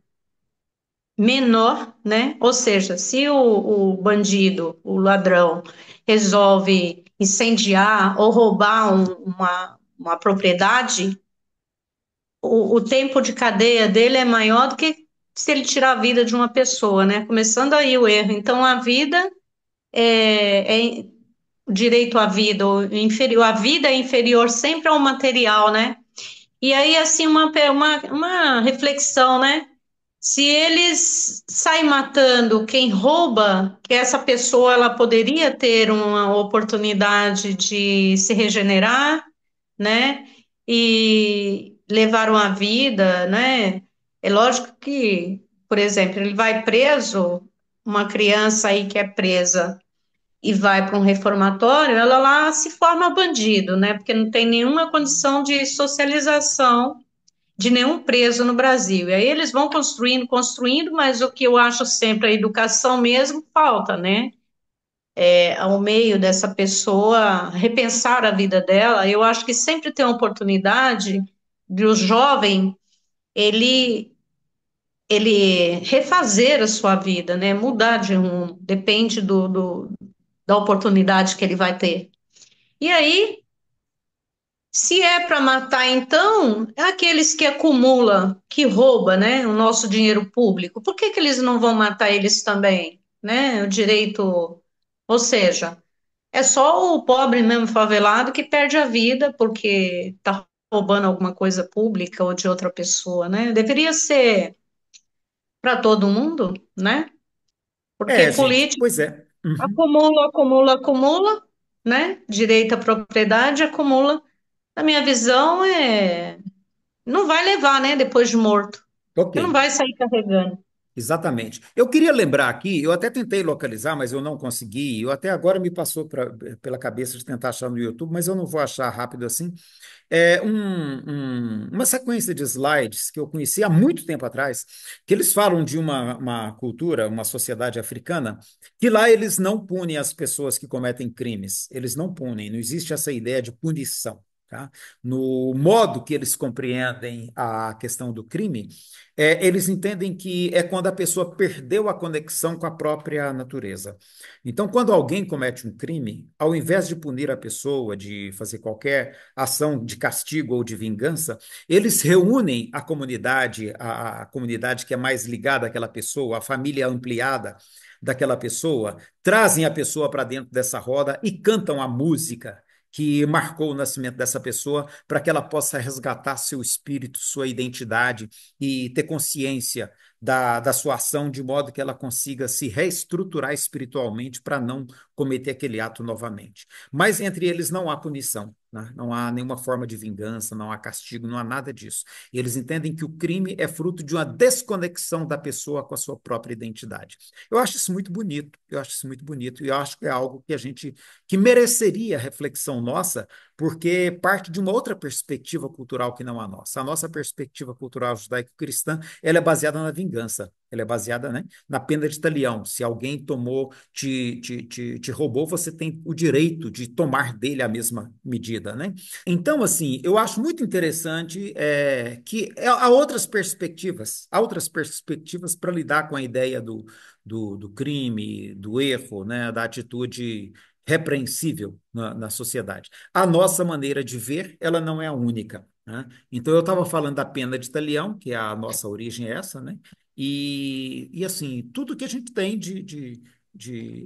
menor, né? Ou seja, se o bandido, o ladrão, resolve incendiar ou roubar uma propriedade, o tempo de cadeia dele é maior do que se ele tirar a vida de uma pessoa, né? Começando aí o erro. Então, a vida o direito à vida, o inferior, a vida é inferior sempre ao material, né? E aí, assim, uma reflexão, né? Se eles saem matando quem rouba, que essa pessoa ela poderia ter uma oportunidade de se regenerar, né? E levar uma vida, né? É lógico que, por exemplo, ele vai preso, uma criança aí que é presa e vai para um reformatório, ela lá se forma bandido, né? Porque não tem nenhuma condição de socialização de nenhum preso no Brasil. E aí eles vão construindo, construindo, mas o que eu acho sempre a educação mesmo falta, né? Ao meio dessa pessoa repensar a vida dela, eu acho que sempre tem a oportunidade de o jovem ele ele refazer a sua vida, né? Mudar de rumo, depende da oportunidade que ele vai ter. E aí, se é para matar, então, é aqueles que acumula, que rouba, né, o nosso dinheiro público. Por que que eles não vão matar eles também, né? O direito, ou seja, é só o pobre mesmo favelado que perde a vida porque está roubando alguma coisa pública ou de outra pessoa, né? Deveria ser para todo mundo, né? Porque É, gente, político pois é. Uhum. acumula, acumula, acumula, né? Direito à propriedade acumula. Na minha visão, não vai levar, né? Depois de morto. Ok. Porque não vai sair carregando. Exatamente. Eu queria lembrar aqui, eu até tentei localizar, mas eu não consegui. Eu até agora me passou pela cabeça de tentar achar no YouTube, mas eu não vou achar rápido assim. Uma sequência de slides que eu conheci há muito tempo atrás, que eles falam de uma cultura, uma sociedade africana, que lá eles não punem as pessoas que cometem crimes. Eles não punem, não existe essa ideia de punição. Tá? No modo que eles compreendem a questão do crime, eles entendem que é quando a pessoa perdeu a conexão com a própria natureza. Então, quando alguém comete um crime, ao invés de punir a pessoa, de fazer qualquer ação de castigo ou de vingança, eles reúnem a comunidade que é mais ligada àquela pessoa, a família ampliada daquela pessoa, trazem a pessoa para dentro dessa roda e cantam a música que marcou o nascimento dessa pessoa para que ela possa resgatar seu espírito, sua identidade e ter consciência da sua ação, de modo que ela consiga se reestruturar espiritualmente para não cometer aquele ato novamente. Mas entre eles não há punição, né? Não há nenhuma forma de vingança, não há castigo, não há nada disso. E eles entendem que o crime é fruto de uma desconexão da pessoa com a sua própria identidade. Eu acho isso muito bonito, eu acho isso muito bonito, e eu acho que é algo que a gente, que mereceria reflexão nossa, porque parte de uma outra perspectiva cultural que não a nossa. A nossa perspectiva cultural judaico-cristã, ela é baseada na vingança, ela é baseada, né, na pena de talião. Se alguém te roubou, você tem o direito de tomar dele a mesma medida, né? Então, assim, eu acho muito interessante que há outras perspectivas para lidar com a ideia do crime, do erro, né, da atitude repreensível na sociedade. A nossa maneira de ver, ela não é a única, né? Então, eu estava falando da pena de talião, que é a nossa origem é essa, né? E assim, tudo que a gente tem de, de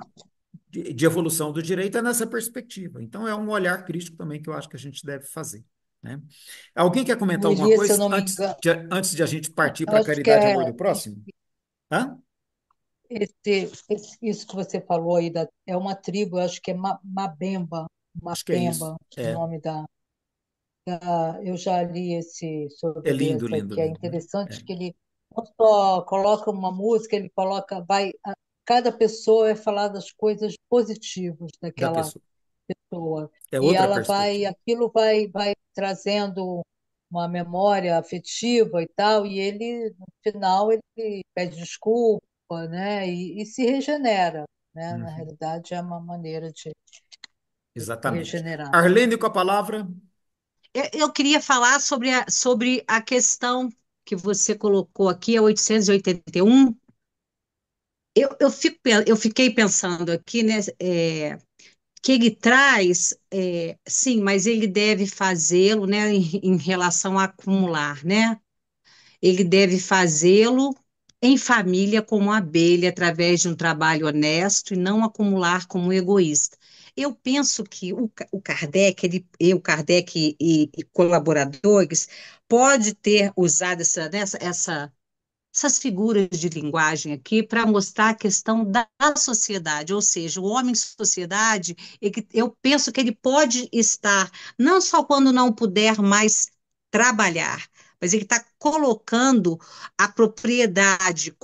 evolução do direito é nessa perspectiva. Então, é um olhar crítico também que eu acho que a gente deve fazer, né? Alguém quer comentar alguma Luiz, se eu coisa não me engano, antes de a gente partir eu para a acho que caridade e amor do próximo? Hã? isso que você falou aí é uma tribo, eu acho que é Mabemba, Acho que é isso. Mapemba, o nome da. Eu já li É sobre lindo, essa, lindo, que é lindo, né? interessante É, que ele não só coloca uma música, ele coloca, cada pessoa vai falar das coisas positivas da daquela pessoa. pessoa. É E outra ela vai, perspectiva. aquilo vai trazendo uma memória afetiva e tal, e ele, no final, ele pede desculpa, né? E se regenera, né? Na Uhum, realidade, é uma maneira de exatamente. regenerar. Arlene com a palavra. Eu queria falar sobre a questão que você colocou aqui, a 881. Eu fiquei pensando aqui, né, que ele traz, sim, mas ele deve fazê-lo, né, em relação a acumular, né? Ele deve fazê-lo em família como abelha, através de um trabalho honesto e não acumular como egoísta. Eu penso que o Kardec, Kardec e colaboradores, pode ter usado essas figuras de linguagem aqui para mostrar a questão da sociedade, ou seja, o homem em sociedade, eu penso que ele pode estar, não só quando não puder mais trabalhar, mas ele está colocando a propriedade,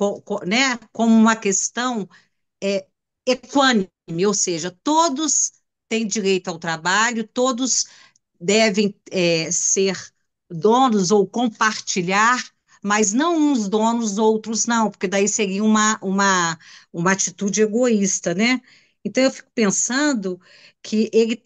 né, como uma questão é, equânime, ou seja, todos têm direito ao trabalho, todos devem ser donos ou compartilhar, mas não uns donos, outros não, porque daí seria uma atitude egoísta, né? Então eu fico pensando que ele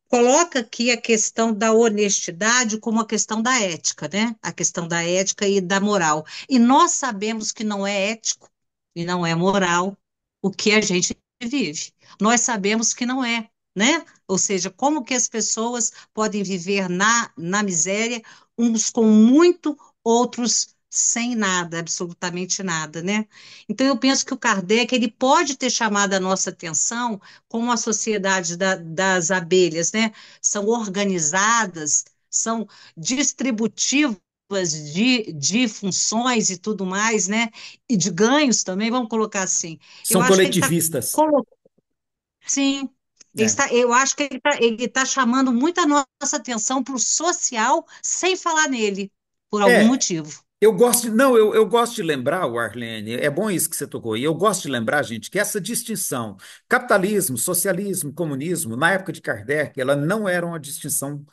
coloca aqui a questão da honestidade como a questão da ética, né? A questão da ética e da moral. E nós sabemos que não é ético e não é moral o que a gente vive. Nós sabemos que não é, né? Ou seja, como que as pessoas podem viver na miséria, uns com muito, outros sem nada, absolutamente nada, né? Então eu penso que o Kardec ele pode ter chamado a nossa atenção como a sociedade das abelhas, né? São organizadas, são distributivas de funções e tudo mais, né? E de ganhos também, vamos colocar assim. Eu São acho que ele está coletivistas. colocando, sim, É. eu acho que ele tá chamando muita nossa atenção para o social sem falar nele, por algum É, motivo. eu gosto, não, eu gosto de lembrar, Arlene, é bom isso que você tocou, e eu gosto de lembrar, gente, que essa distinção, capitalismo, socialismo, comunismo, na época de Kardec, ela não era uma distinção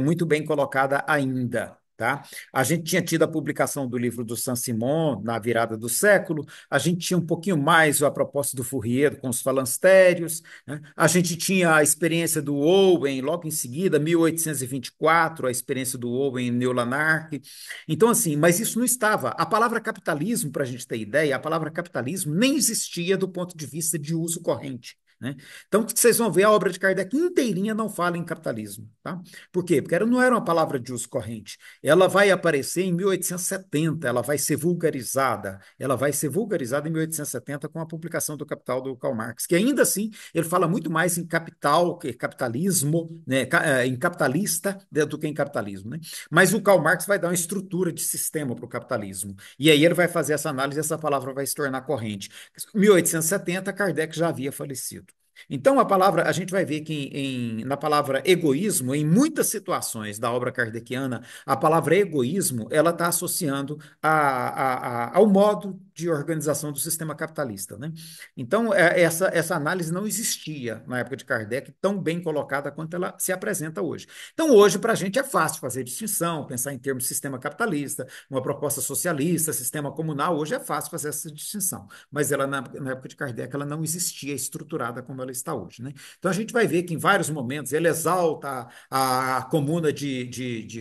muito bem colocada ainda. Tá? A gente tinha tido a publicação do livro do Saint-Simon na virada do século, a gente tinha um pouquinho mais a proposta do Fourier com os falancérios, né? A gente tinha a experiência do Owen, logo em seguida, 1824, a experiência do Owen em Neulanark. Então, assim, mas isso não estava. A palavra capitalismo, para a gente ter ideia, a palavra capitalismo nem existia do ponto de vista de uso corrente. Né? Então, vocês vão ver a obra de Kardec inteirinha não fala em capitalismo. Tá? Por quê? Porque ela não era uma palavra de uso corrente. Ela vai aparecer em 1870, ela vai ser vulgarizada em 1870 com a publicação do Capital do Karl Marx, que ainda assim ele fala muito mais em capital, que capitalismo, né, em capitalista do que em capitalismo. Né? Mas o Karl Marx vai dar uma estrutura de sistema para o capitalismo. E aí ele vai fazer essa análise e essa palavra vai se tornar corrente. Em 1870, Kardec já havia falecido. Então, a palavra, a gente vai ver que na palavra egoísmo, em muitas situações da obra kardeciana, a palavra egoísmo, ela está associando ao modo de organização do sistema capitalista, né? Então, essa análise não existia na época de Kardec, tão bem colocada quanto ela se apresenta hoje. Então, hoje, para a gente é fácil fazer distinção, pensar em termos de sistema capitalista, uma proposta socialista, sistema comunal, hoje é fácil fazer essa distinção. Mas ela, na época de Kardec, ela não existia estruturada como ela está hoje, né? Então, a gente vai ver que em vários momentos ele exalta a comuna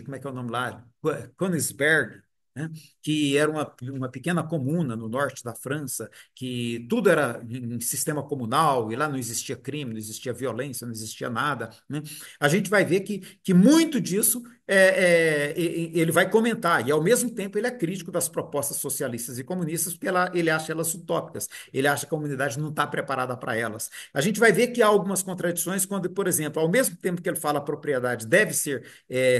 como é que é o nome lá? Königsberg, né? Que era uma pequena comuna no norte da França, que tudo era em sistema comunal, e lá não existia crime, não existia violência, não existia nada. Né? A gente vai ver que muito disso ele vai comentar, e ao mesmo tempo ele é crítico das propostas socialistas e comunistas, porque ele acha elas utópicas, ele acha que a comunidade não está preparada para elas. A gente vai ver que há algumas contradições quando, por exemplo, ao mesmo tempo que ele fala a propriedade deve ser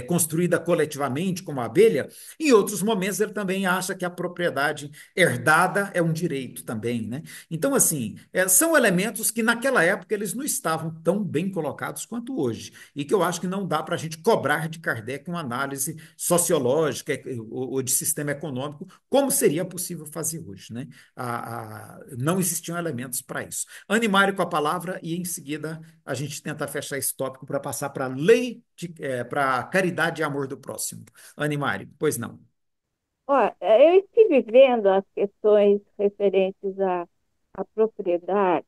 construída coletivamente, como a abelha, em outros momentos menos ele também acha que a propriedade herdada é um direito também, né? Então, assim, são elementos que naquela época eles não estavam tão bem colocados quanto hoje, e que eu acho que não dá para a gente cobrar de Kardec uma análise sociológica ou de sistema econômico, como seria possível fazer hoje, né? Não existiam elementos para isso. Animário com a palavra e em seguida a gente tenta fechar esse tópico para passar para a lei para caridade e amor do próximo. Animário, pois não. Ó, eu estive vendo as questões referentes à propriedade.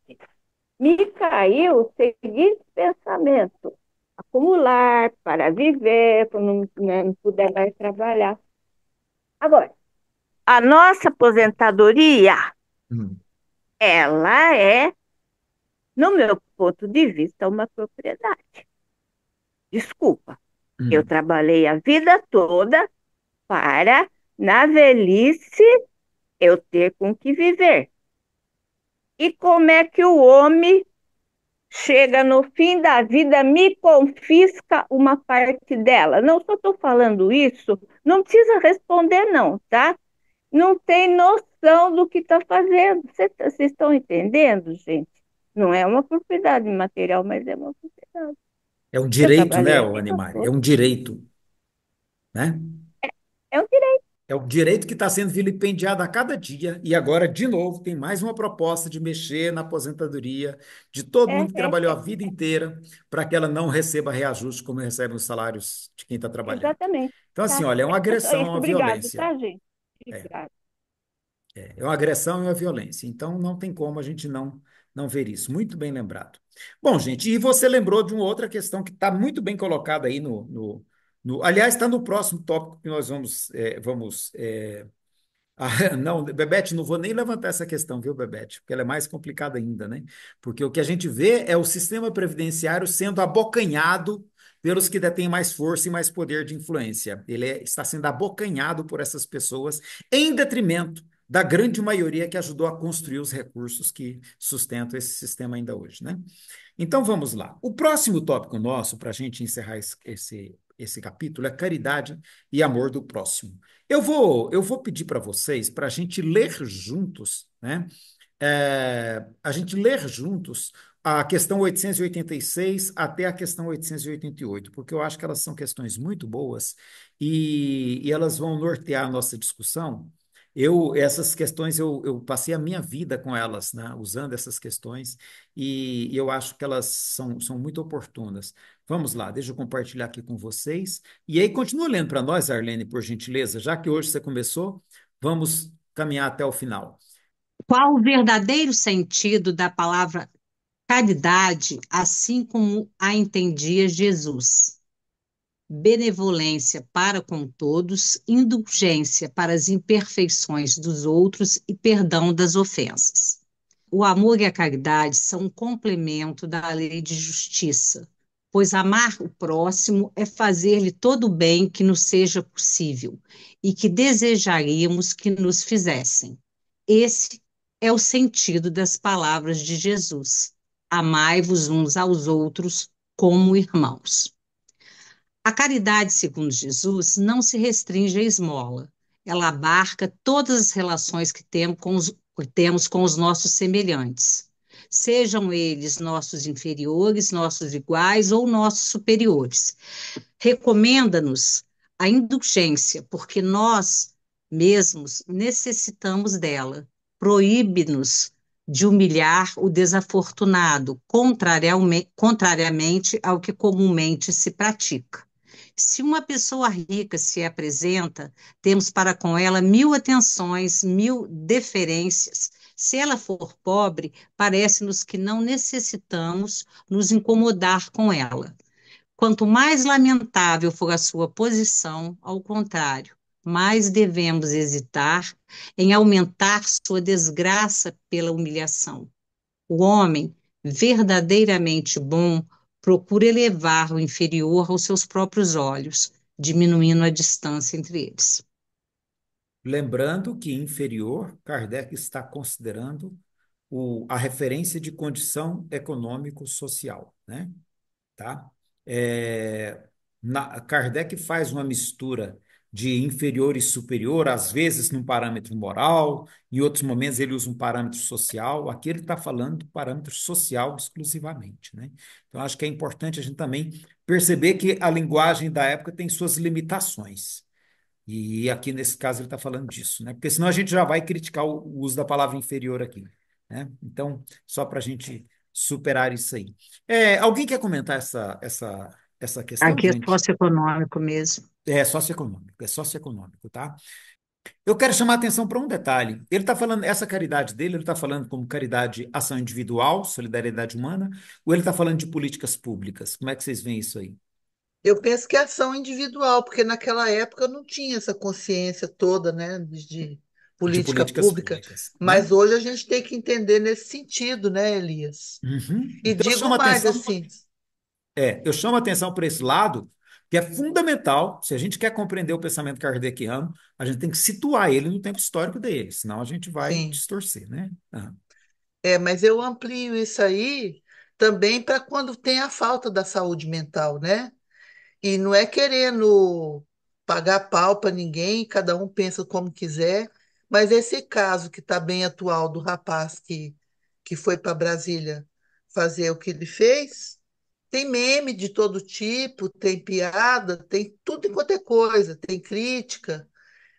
Me caiu o seguinte pensamento: acumular para viver, quando não, né, não puder mais trabalhar. Agora, a nossa aposentadoria, Hum, ela é, no meu ponto de vista, uma propriedade. Desculpa, eu hum. trabalhei a vida toda para, na velhice, eu ter com que viver. E como é que o homem chega no fim da vida, me confisca uma parte dela? Não só estou falando isso, não precisa responder não, tá? Não tem noção do que está fazendo. Vocês estão entendendo, gente? Não é uma propriedade material, mas é uma propriedade. É um Eu direito, trabalhei né, a o vida Animário? É toda. um direito, né? É um direito. É o direito que está sendo vilipendiado a cada dia, e agora, de novo, tem mais uma proposta de mexer na aposentadoria de todo É, mundo que é, trabalhou a é. vida inteira para que ela não receba reajuste como recebem os salários de quem está trabalhando. Exatamente. Então, assim, Tá. olha, é uma É só agressão, é isso. uma Obrigado, violência. tá, gente? É, Obrigado. é uma agressão e uma violência. Então, não tem como a gente não ver isso. Muito bem lembrado. Bom, gente, e você lembrou de uma outra questão que está muito bem colocada aí aliás, está no próximo tópico que nós não, Bebete, não vou nem levantar essa questão, viu, Bebete? Porque ela é mais complicada ainda, né? Porque o que a gente vê é o sistema previdenciário sendo abocanhado pelos que detêm mais força e mais poder de influência. Está sendo abocanhado por essas pessoas em detrimento da grande maioria que ajudou a construir os recursos que sustentam esse sistema ainda hoje, né? Então vamos lá. O próximo tópico nosso, para a gente encerrar esse capítulo, é caridade e amor do próximo. Eu vou pedir para vocês para a gente ler juntos, né? A gente ler juntos a questão 886 até a questão 888, porque eu acho que elas são questões muito boas e elas vão nortear a nossa discussão. Essas questões, eu passei a minha vida com elas, né, usando essas questões, e eu acho que elas são muito oportunas. Vamos lá, deixa eu compartilhar aqui com vocês. E aí, continua lendo para nós, Arlene, por gentileza, já que hoje você começou, vamos caminhar até o final. Qual o verdadeiro sentido da palavra caridade, assim como a entendia Jesus? Benevolência para com todos, indulgência para as imperfeições dos outros e perdão das ofensas. O amor e a caridade são um complemento da lei de justiça, pois amar o próximo é fazer-lhe todo o bem que nos seja possível e que desejaríamos que nos fizessem. Esse é o sentido das palavras de Jesus. Amai-vos uns aos outros como irmãos. A caridade, segundo Jesus, não se restringe à esmola. Ela abarca todas as relações que temos com os nossos semelhantes, sejam eles nossos inferiores, nossos iguais ou nossos superiores. Recomenda-nos a indulgência, porque nós mesmos necessitamos dela. Proíbe-nos de humilhar o desafortunado, contrariamente ao que comumente se pratica. Se uma pessoa rica se apresenta, temos para com ela mil atenções, mil deferências. Se ela for pobre, parece-nos que não necessitamos nos incomodar com ela. Quanto mais lamentável for a sua posição, ao contrário, mais devemos hesitar em aumentar sua desgraça pela humilhação. O homem verdadeiramente bom procura elevar o inferior aos seus próprios olhos, diminuindo a distância entre eles. Lembrando que inferior, Kardec está considerando a referência de condição econômico-social, né? Tá? Kardec faz uma mistura de inferior e superior, às vezes num parâmetro moral, em outros momentos ele usa um parâmetro social. Aqui ele está falando do parâmetro social exclusivamente, né? Então, acho que é importante a gente também perceber que a linguagem da época tem suas limitações. E aqui, nesse caso, ele está falando disso, né? Porque senão a gente já vai criticar o uso da palavra inferior aqui, né? Então, só para a gente superar isso aí. Alguém quer comentar essa questão, Aqui é gente? socioeconômico mesmo. É socioeconômico, tá? Eu quero chamar a atenção para um detalhe. Ele está falando, essa caridade dele, ele está falando como caridade, ação individual, solidariedade humana, ou ele está falando de políticas públicas? Como é que vocês veem isso aí? Eu penso que é ação individual, porque naquela época não tinha essa consciência toda, né, de De política políticas pública. públicas, né? Mas hoje a gente tem que entender nesse sentido, né, Elias? Uhum. E Então, eu digo chamo a mais atenção. assim, Eu chamo a atenção para esse lado, que é fundamental, se a gente quer compreender o pensamento kardeciano, a gente tem que situar ele no tempo histórico dele, senão a gente vai sim. distorcer, né? Ah, Mas eu amplio isso aí também para quando tem a falta da saúde mental, né? E não é querendo pagar pau para ninguém, cada um pensa como quiser, mas esse caso que está bem atual do rapaz que foi para Brasília fazer o que ele fez, tem meme de todo tipo, tem piada, tem tudo e quanto é coisa, tem crítica,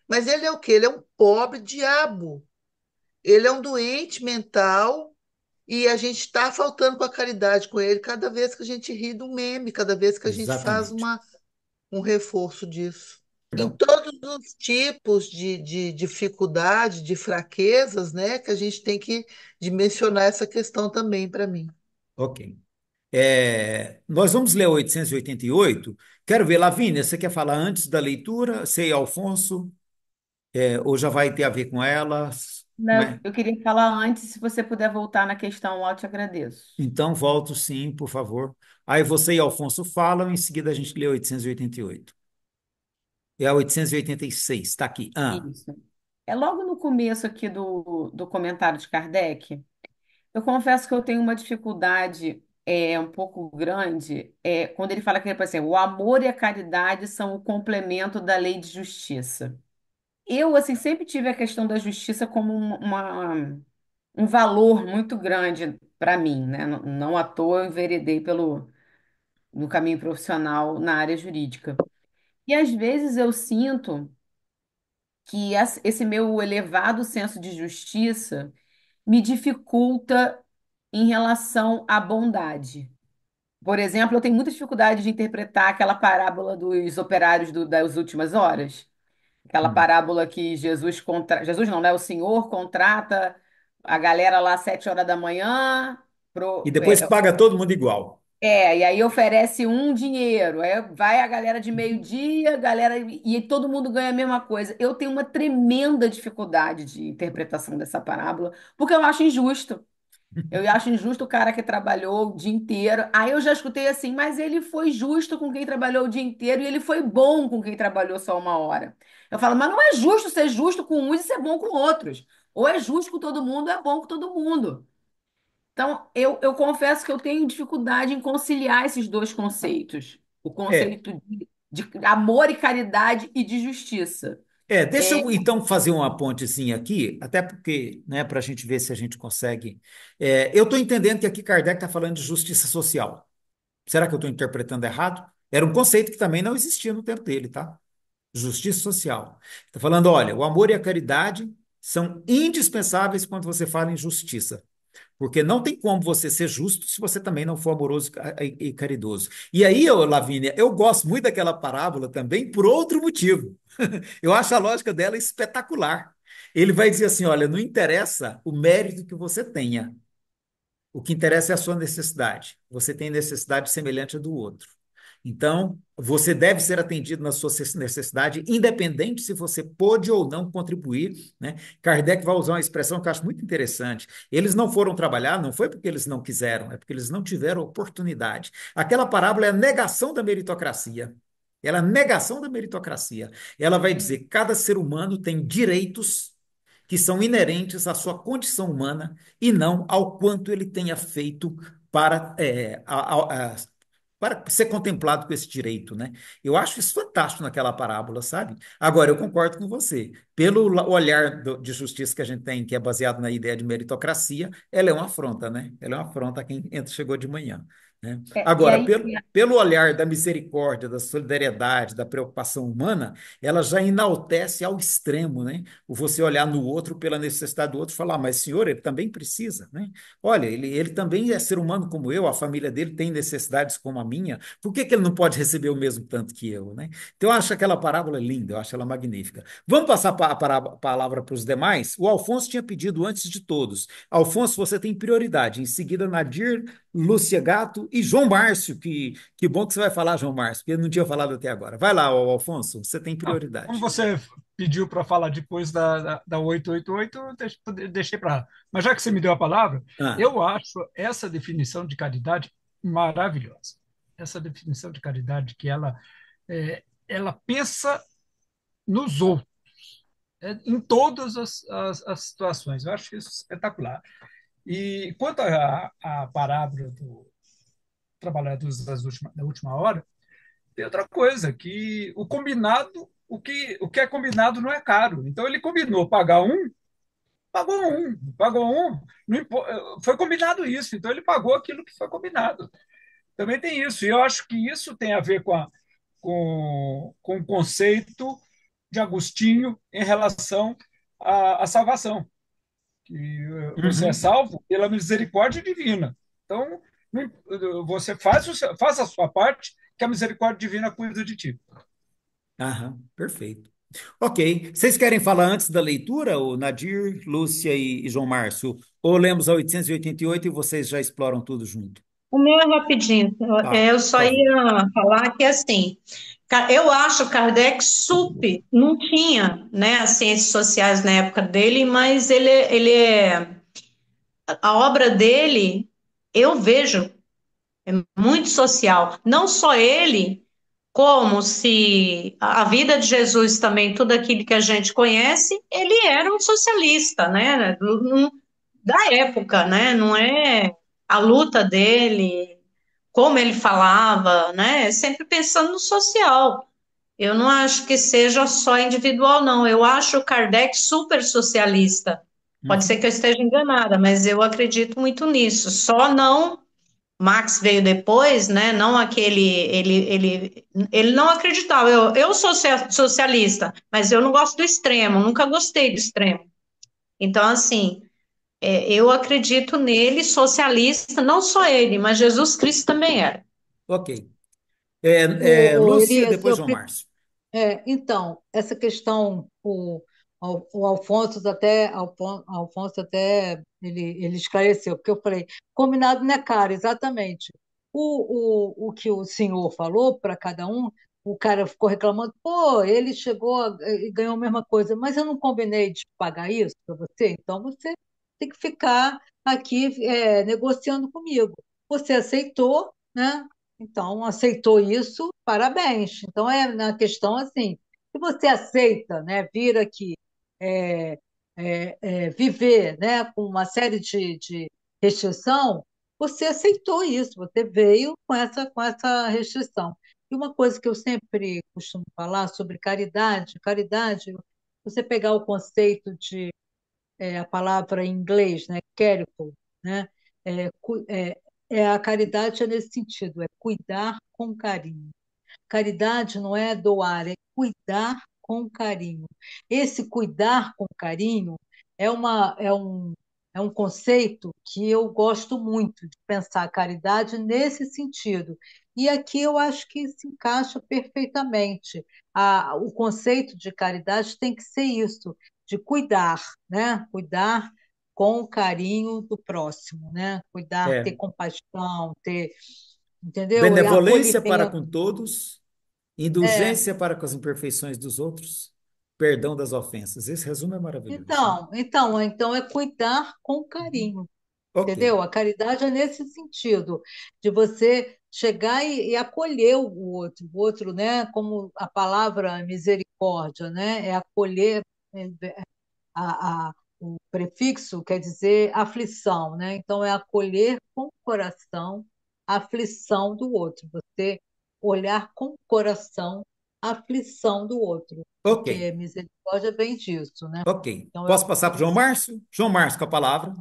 mas ele é o quê? Ele é um pobre diabo, ele é um doente mental. E a gente está faltando com a caridade com ele cada vez que a gente ri do meme, cada vez que a gente faz exatamente. um reforço disso. Em Perdão. todos os tipos de dificuldade, de fraquezas, né, que a gente tem que dimensionar essa questão também para mim. Ok. Nós vamos ler 888. Quero ver, Lavínia, você quer falar antes da leitura? Você e Alfonso, ou já vai ter a ver com elas? Como Não, é? eu queria falar antes, se você puder voltar na questão lá, eu te agradeço. Então, volto sim, por favor. Aí você e Alfonso falam, em seguida a gente lê 888. É a 886, está aqui. Isso. É logo no começo aqui do comentário de Kardec. Eu confesso que eu tenho uma dificuldade um pouco grande quando ele fala que assim, o amor e a caridade são o complemento da lei de justiça. Eu assim sempre tive a questão da justiça como um valor muito grande para mim, né? Não, não à toa eu enveredei no caminho profissional na área jurídica. E às vezes eu sinto que esse meu elevado senso de justiça me dificulta em relação à bondade. Por exemplo, eu tenho muita dificuldade de interpretar aquela parábola dos operários das últimas horas. Aquela parábola que Jesus não, né? O Senhor contrata a galera lá às 7 horas da manhã. E Pro... depois paga todo mundo igual. e aí oferece um dinheiro. Aí vai a galera de meio-dia, galera, e todo mundo ganha a mesma coisa. Eu tenho uma tremenda dificuldade de interpretação dessa parábola, porque eu acho injusto. Eu acho injusto o cara que trabalhou o dia inteiro. Aí eu já escutei assim, mas ele foi justo com quem trabalhou o dia inteiro e ele foi bom com quem trabalhou só uma hora. Eu falo, mas não é justo ser justo com uns e ser bom com outros. Ou é justo com todo mundo, ou é bom com todo mundo. Então, eu confesso que eu tenho dificuldade em conciliar esses dois conceitos. O É, conceito de amor e caridade e de justiça. deixa É, eu então fazer uma pontezinha aqui, até porque, né, para a gente ver se a gente consegue. Eu estou entendendo que aqui Kardec está falando de justiça social. Será que eu estou interpretando errado? Era um conceito que também não existia no tempo dele, tá? Justiça social. Está falando, olha, o amor e a caridade são indispensáveis quando você fala em justiça. Porque não tem como você ser justo se você também não for amoroso e caridoso. E aí, ô, Lavínia, eu gosto muito daquela parábola também por outro motivo. Eu acho a lógica dela espetacular. Ele vai dizer assim: olha, não interessa o mérito que você tenha, o que interessa é a sua necessidade. Você tem necessidade semelhante à do outro. Então, você deve ser atendido na sua necessidade, independente se você pôde ou não contribuir, né? Kardec vai usar uma expressão que eu acho muito interessante. Eles não foram trabalhar, não foi porque eles não quiseram, é porque eles não tiveram oportunidade. Aquela parábola é a negação da meritocracia. Ela é a negação da meritocracia. Ela vai dizer que cada ser humano tem direitos que são inerentes à sua condição humana e não ao quanto ele tenha feito para para ser contemplado com esse direito, né? Eu acho isso fantástico naquela parábola, sabe? Agora, eu concordo com você. Pelo olhar de justiça que a gente tem, que é baseado na ideia de meritocracia, ela é uma afronta, né? Ela é uma afronta a quem chegou de manhã, né? E Agora, aí, pelo olhar da misericórdia, da solidariedade, da preocupação humana, ela já enaltece ao extremo, né? O você olhar no outro pela necessidade do outro e falar, mas senhor, ele também precisa, né? Olha, ele também é ser humano como eu, a família dele tem necessidades como a minha, por que que ele não pode receber o mesmo tanto que eu, né? Então, eu acho aquela parábola linda, eu acho ela magnífica. Vamos passar a palavra para os demais? O Alfonso tinha pedido antes de todos. Alfonso, você tem prioridade. Em seguida, Nadir, Lúcia Gato e João Márcio, que bom que você vai falar, João Márcio, porque ele não tinha falado até agora. Vai lá, Alfonso, você tem Ah, como prioridade. você pediu para falar depois da 888, eu deixei para lá. Mas já que você me deu a palavra, Ah, eu acho essa definição de caridade maravilhosa. Essa definição de caridade que ela pensa nos outros, em todas as situações. Eu acho isso espetacular. E quanto à parábola do Trabalhadores da Última Hora, tem outra coisa, que o combinado, o que é combinado não é caro. Então ele combinou pagar um, pagou um, não foi combinado isso, então ele pagou aquilo que foi combinado. Também tem isso, e eu acho que isso tem a ver com o conceito de Agostinho em relação à salvação, que você é uhum. salvo pela misericórdia divina. Então, você faz a sua parte, que a misericórdia divina cuida de ti. Aham, perfeito. Ok. Vocês querem falar antes da leitura, o Nadir, Lúcia e João Márcio? Ou lemos a 888 e vocês já exploram tudo junto? O meu é rapidinho. Ah, Eu por só favor. ia falar que, assim, eu acho que Kardec não tinha, né, as ciências sociais na época dele, mas a obra dele, eu vejo, é muito social. Não só ele, como se a vida de Jesus também, tudo aquilo que a gente conhece, ele era um socialista, né, da época, né, não é a luta dele, como ele falava, né? Sempre pensando no social. Eu não acho que seja só individual, não. Eu acho o Kardec super socialista. Pode ser que Uhum. eu esteja enganada, mas eu acredito muito nisso. Só não. Marx veio depois, né? Não aquele. Ele não acreditava. Eu sou socialista, mas eu não gosto do extremo, nunca gostei do extremo. Então, assim, eu acredito nele, socialista, não só ele, mas Jesus Cristo também era. Ok. Lúcia, Elias, depois João Márcio. então, essa questão, o Alfonso até ele esclareceu, porque eu falei, combinado não é caro, exatamente. O que o senhor falou para cada um, o cara ficou reclamando, pô, ele e ganhou a mesma coisa, mas eu não combinei de pagar isso para você, então você tem que ficar aqui negociando comigo. Você aceitou, né? Então, aceitou isso, parabéns. Então, é na questão assim, se você aceita, né, vir aqui é, viver, né, com uma série de restrição, você aceitou isso, você veio com essa restrição. E uma coisa que eu sempre costumo falar sobre caridade, você pegar o conceito a palavra em inglês, né, charity, né, a caridade é nesse sentido, é cuidar com carinho. Caridade não é doar, é cuidar com carinho. Esse cuidar com carinho é um conceito que eu gosto muito de pensar a caridade nesse sentido. E aqui eu acho que se encaixa perfeitamente. O conceito de caridade tem que ser isso, de cuidar, né? Cuidar com o carinho do próximo, né? Cuidar, ter É, compaixão, entendeu? É benevolência para acolhimento. com todos, É, indulgência para com as imperfeições dos outros, perdão das ofensas. Esse resumo é maravilhoso, né? então é cuidar com carinho, Ok. entendeu? A caridade é nesse sentido, de você chegar e acolher o outro, né? Como a palavra misericórdia, né? É acolher, o prefixo quer dizer aflição, né? Então é acolher com o coração a aflição do outro, você olhar com o coração a aflição do outro, Ok, porque misericórdia vem disso, né? ok. Então, eu Posso acho passar que para o João Márcio? João Márcio com a palavra.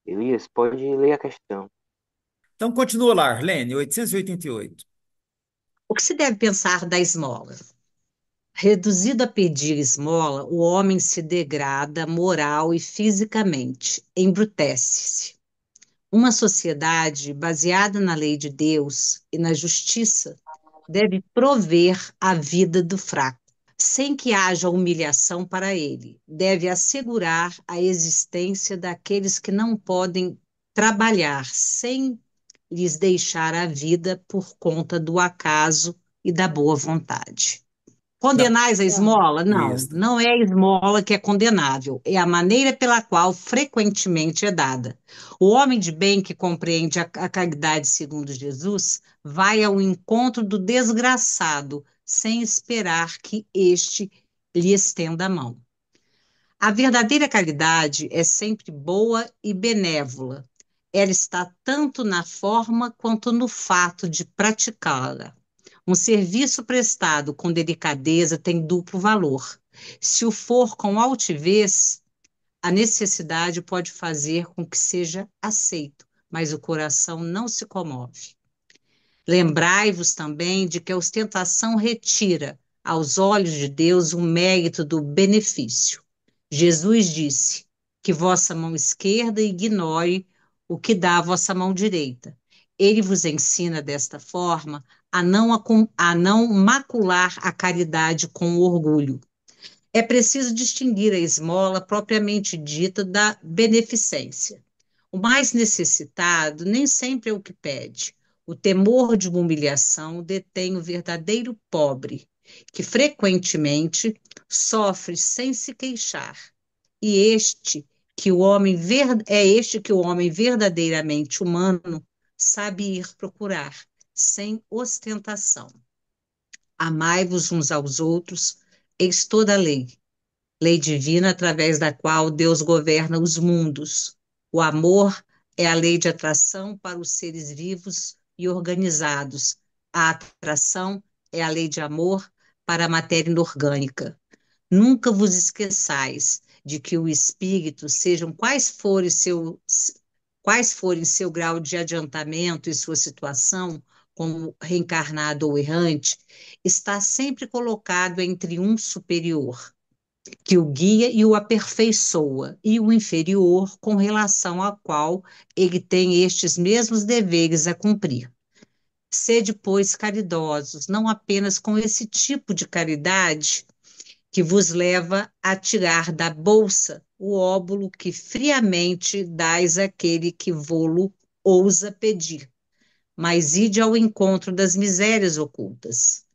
Elias, pode ler a questão. Então, continua lá, Arlene, 888. O que se deve pensar da esmola? Reduzido a pedir esmola, o homem se degrada moral e fisicamente, embrutece-se. Uma sociedade baseada na lei de Deus e na justiça deve prover a vida do fraco, sem que haja humilhação para ele. Deve assegurar a existência daqueles que não podem trabalhar sem lhes deixar a vida por conta do acaso e da boa vontade. Não, Condenais a esmola? Não, isso. não é a esmola que é condenável, é a maneira pela qual frequentemente é dada. O homem de bem que compreende a caridade segundo Jesus vai ao encontro do desgraçado, sem esperar que este lhe estenda a mão. A verdadeira caridade é sempre boa e benévola. Ela está tanto na forma quanto no fato de praticá-la. Um serviço prestado com delicadeza tem duplo valor. Se o for com altivez, a necessidade pode fazer com que seja aceito, mas o coração não se comove. Lembrai-vos também de que a ostentação retira, aos olhos de Deus, o mérito do benefício. Jesus disse que vossa mão esquerda ignore o que dá a vossa mão direita. Ele vos ensina desta forma a não macular a caridade com orgulho. É preciso distinguir a esmola propriamente dita da beneficência. O mais necessitado nem sempre é o que pede. O temor de uma humilhação detém o verdadeiro pobre, que frequentemente sofre sem se queixar. E é este que o homem verdadeiramente humano sabe ir procurar, sem ostentação. Amai-vos uns aos outros, eis toda a lei. Lei divina através da qual Deus governa os mundos. O amor é a lei de atração para os seres vivos e organizados. A atração é a lei de amor para a matéria inorgânica. Nunca vos esqueçais de que o espírito, sejam quais forem seu grau de adiantamento e sua situação, como reencarnado ou errante, está sempre colocado entre um superior que o guia e o aperfeiçoa, e o inferior com relação ao qual ele tem estes mesmos deveres a cumprir. Sede, pois, caridosos, não apenas com esse tipo de caridade que vos leva a tirar da bolsa o óbolo que friamente dais àquele que vô-lo ousa pedir, mas ide ao encontro das misérias ocultas.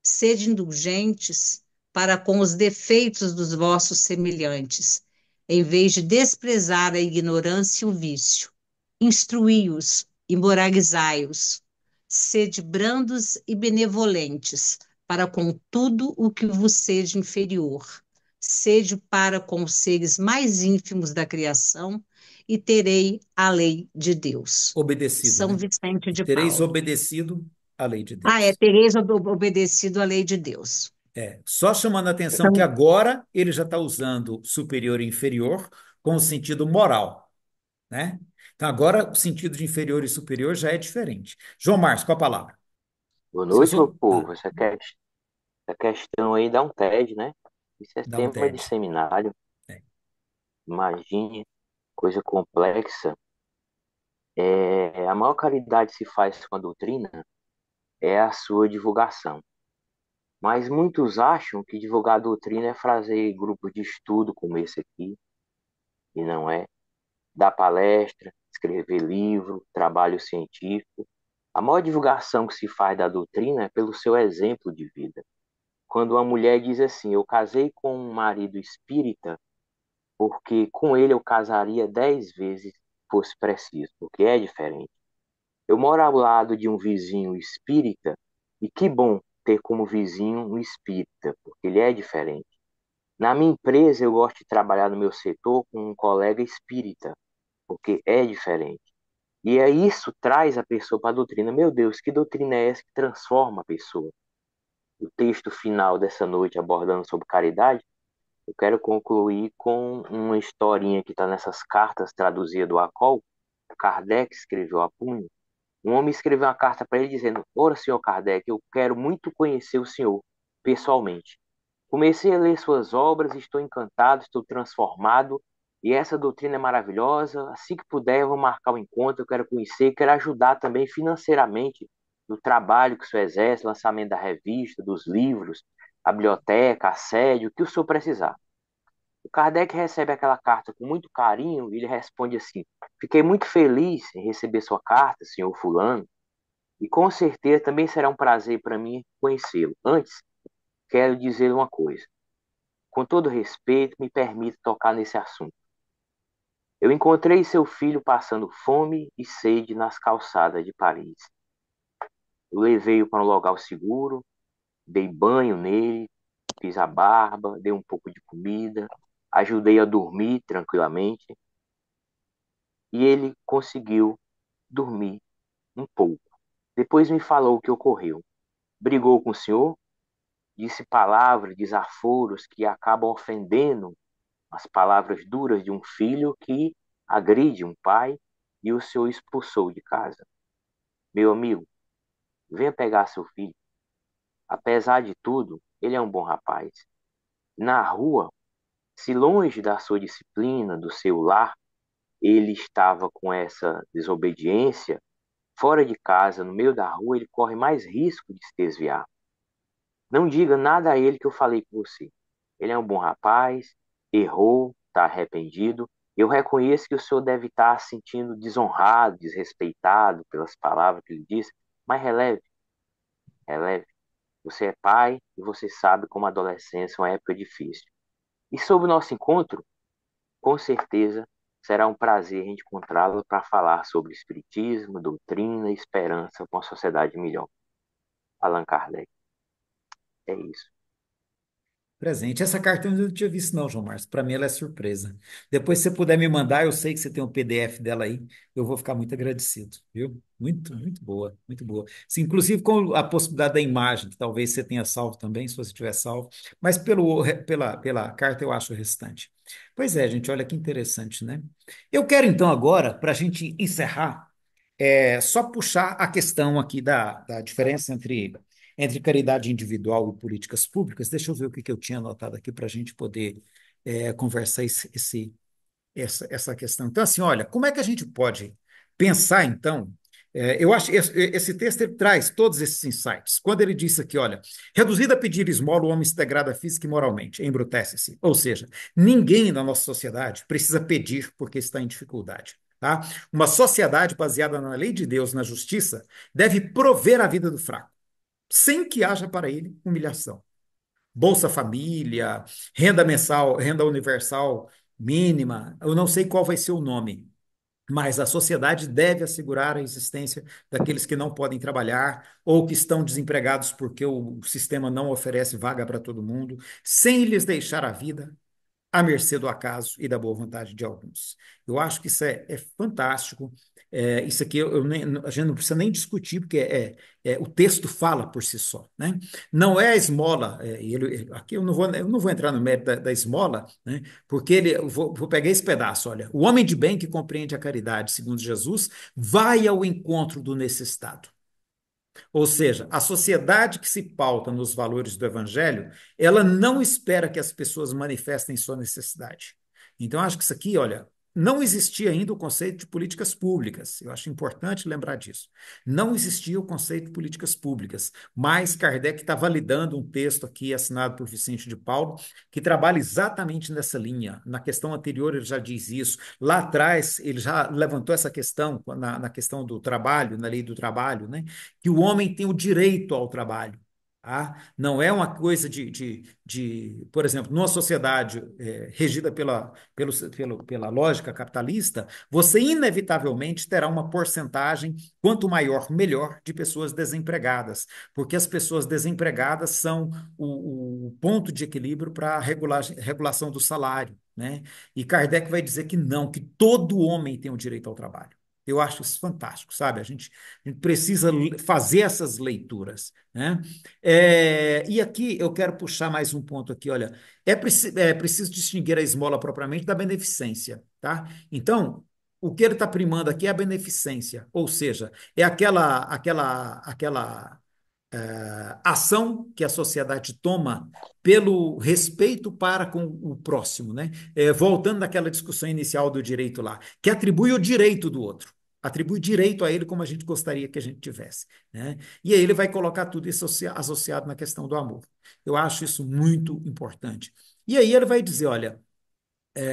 Sede indulgentes para com os defeitos dos vossos semelhantes, em vez de desprezar a ignorância e o vício. Instruí-os e moralizai-os. Sede brandos e benevolentes para com tudo o que vos seja inferior. Sede para com os seres mais ínfimos da criação e terei a lei de Deus. Obedecido, São né? Vicente E de tereis Paulo. obedecido à lei de Deus. Tereis obedecido à lei de Deus. Só chamando a atenção que Então, agora ele já está usando superior e inferior com o sentido moral, né? Então agora o sentido de inferior e superior já é diferente. João Márcio, com a palavra. Boa Se eu noite, meu sou, povo. Essa questão aí dá um TED, né? Isso é dá um tema de TED. seminário. É. Imagine, coisa complexa. A maior caridade se faz com a doutrina é a sua divulgação. Mas muitos acham que divulgar a doutrina é fazer grupos de estudo como esse aqui, e não é. Dar palestra, escrever livro, trabalho científico. A maior divulgação que se faz da doutrina é pelo seu exemplo de vida. Quando uma mulher diz assim: eu casei com um marido espírita porque com ele eu casaria 10 vezes se fosse preciso, porque é diferente. Eu moro ao lado de um vizinho espírita e que bom ter como vizinho um espírita, porque ele é diferente. Na minha empresa eu gosto de trabalhar no meu setor com um colega espírita, porque é diferente. E aí isso traz a pessoa para a doutrina. Meu Deus, que doutrina é essa que transforma a pessoa? O texto final dessa noite, abordando sobre caridade, eu quero concluir com uma historinha que está nessas cartas traduzidas do Acol. Kardec escreveu a punho. Um homem escreveu uma carta para ele dizendo: Ora, senhor Kardec, eu quero muito conhecer o senhor pessoalmente. Comecei a ler suas obras, estou encantado, estou transformado, e essa doutrina é maravilhosa. Assim que puder, eu vou marcar o encontro, eu quero conhecer, quero ajudar também financeiramente no trabalho que o senhor exerce, lançamento da revista, dos livros, a biblioteca, a sede, o que o senhor precisar. O Kardec recebe aquela carta com muito carinho e ele responde assim: Fiquei muito feliz em receber sua carta, senhor Fulano, e com certeza também será um prazer para mim conhecê-lo. Antes, quero dizer uma coisa. Com todo respeito, me permita tocar nesse assunto. Eu encontrei seu filho passando fome e sede nas calçadas de Paris. Eu levei-o para um local seguro, dei banho nele, fiz a barba, dei um pouco de comida, ajudei a dormir tranquilamente e ele conseguiu dormir um pouco. Depois me falou o que ocorreu. Brigou com o senhor, disse palavras, desaforos que acabam ofendendo as palavras duras de um filho que agride um pai e o senhor expulsou de casa. Meu amigo, venha pegar seu filho. Apesar de tudo, ele é um bom rapaz. Na rua, se longe da sua disciplina, do seu lar, ele estava com essa desobediência, fora de casa, no meio da rua, ele corre mais risco de se desviar. Não diga nada a ele que eu falei com você. Ele é um bom rapaz, errou, está arrependido. Eu reconheço que o senhor deve estar se sentindo desonrado, desrespeitado pelas palavras que ele disse, mas releve, releve. Você é pai e você sabe como a adolescência é uma época difícil. E sobre o nosso encontro, com certeza será um prazer a gente encontrá-lo para falar sobre espiritismo, doutrina e esperança para uma sociedade melhor. Allan Kardec. É isso. Presente. Essa carta eu não tinha visto, não, João Marcos. Para mim, ela é surpresa. Depois, se você puder me mandar, eu sei que você tem um PDF dela aí, eu vou ficar muito agradecido, viu? Muito, muito boa, muito boa. Sim, inclusive com a possibilidade da imagem, que talvez você tenha salvo também, se você tiver salvo, mas pela carta eu acho o restante. Pois é, gente, olha que interessante, né? Eu quero então agora, para a gente encerrar, só puxar a questão aqui da diferença entre caridade individual e políticas públicas. Deixa eu ver o que eu tinha anotado aqui para a gente poder conversar essa questão. Então, assim, olha, como é que a gente pode pensar, então? Eu acho que esse texto ele traz todos esses insights. Quando ele disse aqui, olha, reduzido a pedir esmola, o homem se degrada física e moralmente, embrutece-se. Ou seja, ninguém na nossa sociedade precisa pedir porque está em dificuldade. Tá? Uma sociedade baseada na lei de Deus, na justiça, deve prover a vida do fraco, sem que haja para ele humilhação. Bolsa Família, renda mensal, renda universal mínima, eu não sei qual vai ser o nome, mas a sociedade deve assegurar a existência daqueles que não podem trabalhar ou que estão desempregados porque o sistema não oferece vaga para todo mundo, sem lhes deixar a vida à mercê do acaso e da boa vontade de alguns. Eu acho que isso é fantástico. Isso aqui a gente não precisa nem discutir, porque o texto fala por si só, né? Não é a esmola, aqui eu não vou entrar no mérito da esmola, né? Porque vou pegar esse pedaço, olha, o homem de bem que compreende a caridade, segundo Jesus, vai ao encontro do necessitado. Ou seja, a sociedade que se pauta nos valores do evangelho, ela não espera que as pessoas manifestem sua necessidade. Então, acho que isso aqui, olha, não existia ainda o conceito de políticas públicas. Eu acho importante lembrar disso. Não existia o conceito de políticas públicas, mas Kardec está validando um texto aqui assinado por Vicente de Paulo, que trabalha exatamente nessa linha. Na questão anterior ele já diz isso. Lá atrás ele já levantou essa questão na questão do trabalho, na lei do trabalho, né? Que o homem tem o direito ao trabalho. Tá? Não é uma coisa por exemplo, numa sociedade regida pela lógica capitalista, você inevitavelmente terá uma porcentagem, quanto maior, melhor, de pessoas desempregadas, porque as pessoas desempregadas são o ponto de equilíbrio para a regulação do salário. Né? E Kardec vai dizer que não, que todo homem tem o direito ao trabalho. Eu acho isso fantástico, sabe? A gente precisa fazer essas leituras, né? E aqui eu quero puxar mais um ponto aqui, olha, é preciso distinguir a esmola propriamente da beneficência, tá? Então, o que ele está primando aqui é a beneficência, ou seja, é aquela ação que a sociedade toma pelo respeito para com o próximo, né? Voltando àquela discussão inicial do direito lá, que atribui o direito do outro, atribui direito a ele como a gente gostaria que a gente tivesse, né? E aí ele vai colocar tudo isso associado na questão do amor. Eu acho isso muito importante. E aí ele vai dizer, olha,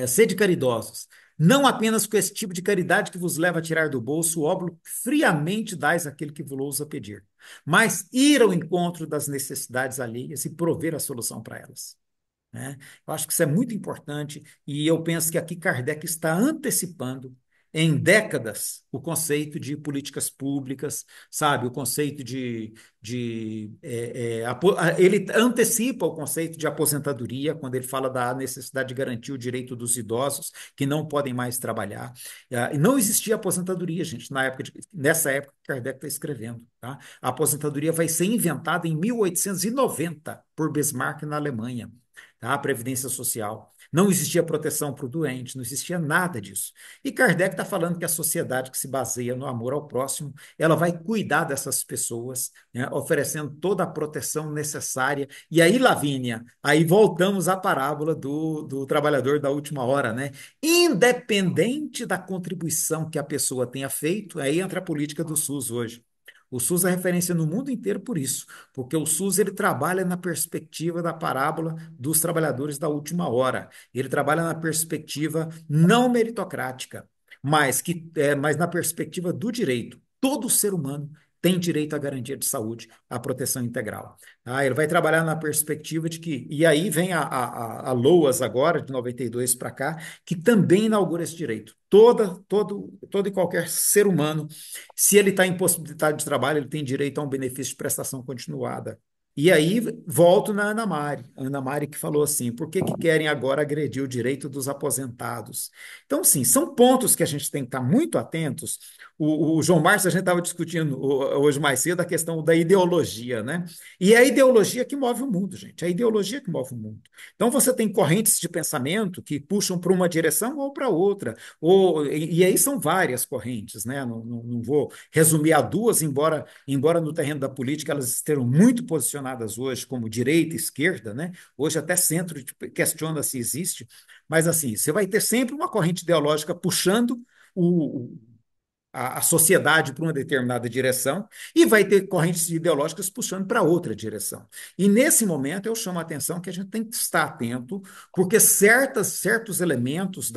sede caridosos, não apenas com esse tipo de caridade que vos leva a tirar do bolso o óbolo que friamente dais àquele que vos ousa pedir, mas ir ao encontro das necessidades alheias e prover a solução para elas, né? Eu acho que isso é muito importante e eu penso que aqui Kardec está antecipando em décadas o conceito de políticas públicas, sabe? O conceito ele antecipa o conceito de aposentadoria quando ele fala da necessidade de garantir o direito dos idosos que não podem mais trabalhar. E não existia aposentadoria, gente, nessa época que Kardec está escrevendo, tá? A aposentadoria vai ser inventada em 1890 por Bismarck na Alemanha, tá? A Previdência Social. Não existia proteção para o doente, não existia nada disso. E Kardec está falando que a sociedade que se baseia no amor ao próximo, ela vai cuidar dessas pessoas, né, oferecendo toda a proteção necessária. E aí, Lavínia, aí voltamos à parábola do trabalhador da última hora, né? Independente da contribuição que a pessoa tenha feito, aí entra a política do SUS hoje. O SUS é referência no mundo inteiro por isso, porque o SUS ele trabalha na perspectiva da parábola dos trabalhadores da última hora. Ele trabalha na perspectiva não meritocrática, mas na perspectiva do direito. Todo ser humano tem direito à garantia de saúde, à proteção integral. Ah, ele vai trabalhar na perspectiva de que, e aí vem a LOAS agora, de 92 para cá, que também inaugura esse direito. Todo e qualquer ser humano, se ele está impossibilitado de trabalho, ele tem direito a um benefício de prestação continuada. E aí volto na Ana Mari que falou assim, por que querem agora agredir o direito dos aposentados? Então, sim, são pontos que a gente tem que estar muito atentos. O João Márcio, a gente estava discutindo hoje mais cedo a questão da ideologia, né? E é a ideologia que move o mundo, gente, é a ideologia que move o mundo. Então, você tem correntes de pensamento que puxam para uma direção ou para outra, e aí são várias correntes, né? Não vou resumir a duas, embora no terreno da política elas estejam muito posicionadas hoje como direita e esquerda, né? Hoje até centro questiona se existe, mas assim, você vai ter sempre uma corrente ideológica puxando o, a sociedade para uma determinada direção e vai ter correntes ideológicas puxando para outra direção. E nesse momento eu chamo a atenção que a gente tem que estar atento, porque certos elementos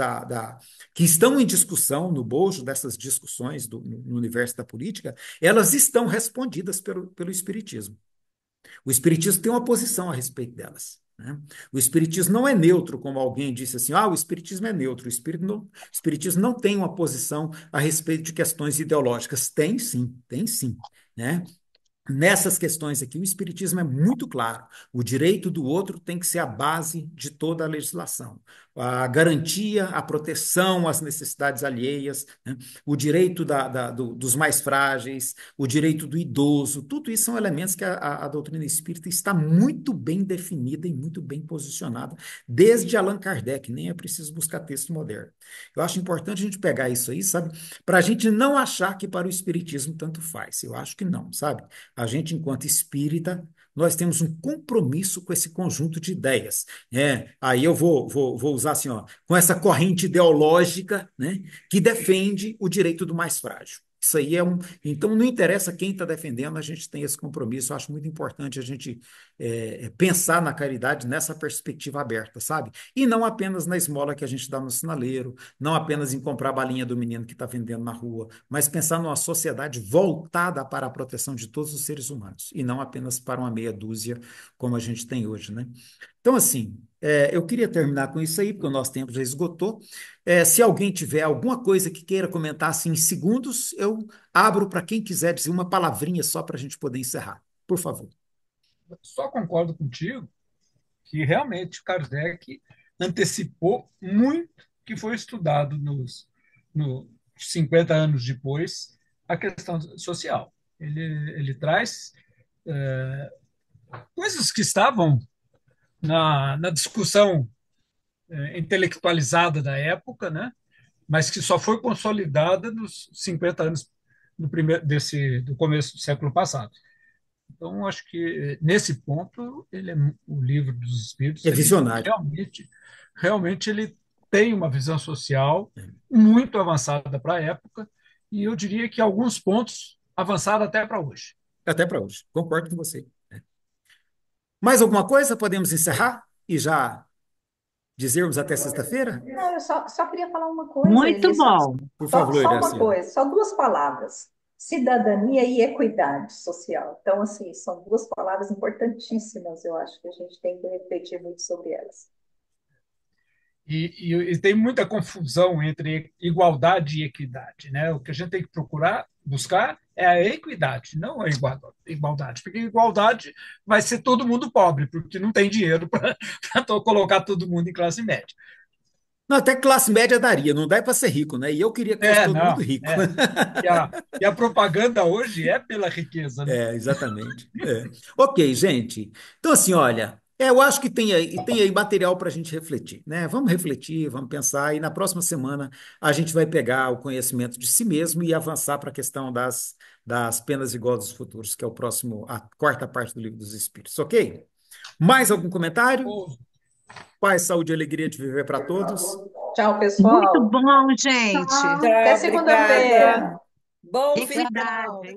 que estão em discussão no bojo dessas discussões no universo da política, elas estão respondidas pelo Espiritismo. O Espiritismo tem uma posição a respeito delas, né? O Espiritismo não é neutro, como alguém disse assim, o Espiritismo é neutro. O Espiritismo não tem uma posição a respeito de questões ideológicas. Tem sim, né? Nessas questões aqui, o Espiritismo é muito claro. O direito do outro tem que ser a base de toda a legislação. A garantia, a proteção às necessidades alheias, né? O direito dos mais frágeis, o direito do idoso, tudo isso são elementos que a doutrina espírita está muito bem definida e muito bem posicionada, desde Allan Kardec, nem é preciso buscar texto moderno. Eu acho importante a gente pegar isso aí, sabe? Para a gente não achar que para o Espiritismo tanto faz. Eu acho que não, sabe? A gente, enquanto espírita, nós temos um compromisso com esse conjunto de ideias. Aí eu vou usar assim, ó, com essa corrente ideológica, né, que defende o direito do mais frágil. Isso aí é um. Então, não interessa quem está defendendo, a gente tem esse compromisso. Eu acho muito importante a gente pensar na caridade nessa perspectiva aberta, sabe? E não apenas na esmola que a gente dá no sinaleiro, não apenas em comprar a balinha do menino que está vendendo na rua, mas pensar numa sociedade voltada para a proteção de todos os seres humanos, e não apenas para uma meia dúzia, como a gente tem hoje, né? Então, assim, eu queria terminar com isso aí, porque o nosso tempo já esgotou. Se alguém tiver alguma coisa que queira comentar assim, em segundos, eu abro para quem quiser dizer uma palavrinha só para a gente poder encerrar. Por favor. Só concordo contigo que realmente Kardec antecipou muito que foi estudado no 50 anos depois, a questão social. Ele traz coisas que estavam na discussão intelectualizada da época, né? Mas que só foi consolidada nos 50 anos do começo do século passado. Então, acho que nesse ponto, o livro dos Espíritos, É ele visionário. realmente ele tem uma visão social muito avançada para a época, e eu diria que alguns pontos avançaram até para hoje. Até para hoje. Concordo com você. Mais alguma coisa? Podemos encerrar e já dizermos até sexta-feira? Não, eu só queria falar uma coisa, Muito Eli, bom. Por só, favor, só uma Iraciano. coisa, só duas palavras: cidadania e equidade social. Então, assim, são duas palavras importantíssimas, eu acho que a gente tem que refletir muito sobre elas. E tem muita confusão entre igualdade e equidade, né? O que a gente tem que buscar é a equidade, não a igualdade, porque igualdade vai ser todo mundo pobre, porque não tem dinheiro para colocar todo mundo em classe média. Não, até classe média daria, não dá para ser rico, né? E eu queria que fosse todo mundo Não, rico. e a propaganda hoje é pela riqueza, né? Exatamente. Ok, gente. Então, assim, olha, eu acho que tem aí material para a gente refletir, né? Vamos refletir, vamos pensar, e na próxima semana a gente vai pegar o conhecimento de si mesmo e avançar para a questão das penas iguais dos futuros, que é a quarta parte do Livro dos Espíritos, ok? Mais algum comentário? Paz, saúde e alegria de viver para todos. Tchau, Muito pessoal. bom, gente. Tchau, até Tchau, obrigada. segunda-feira. Bom fim. Equidade.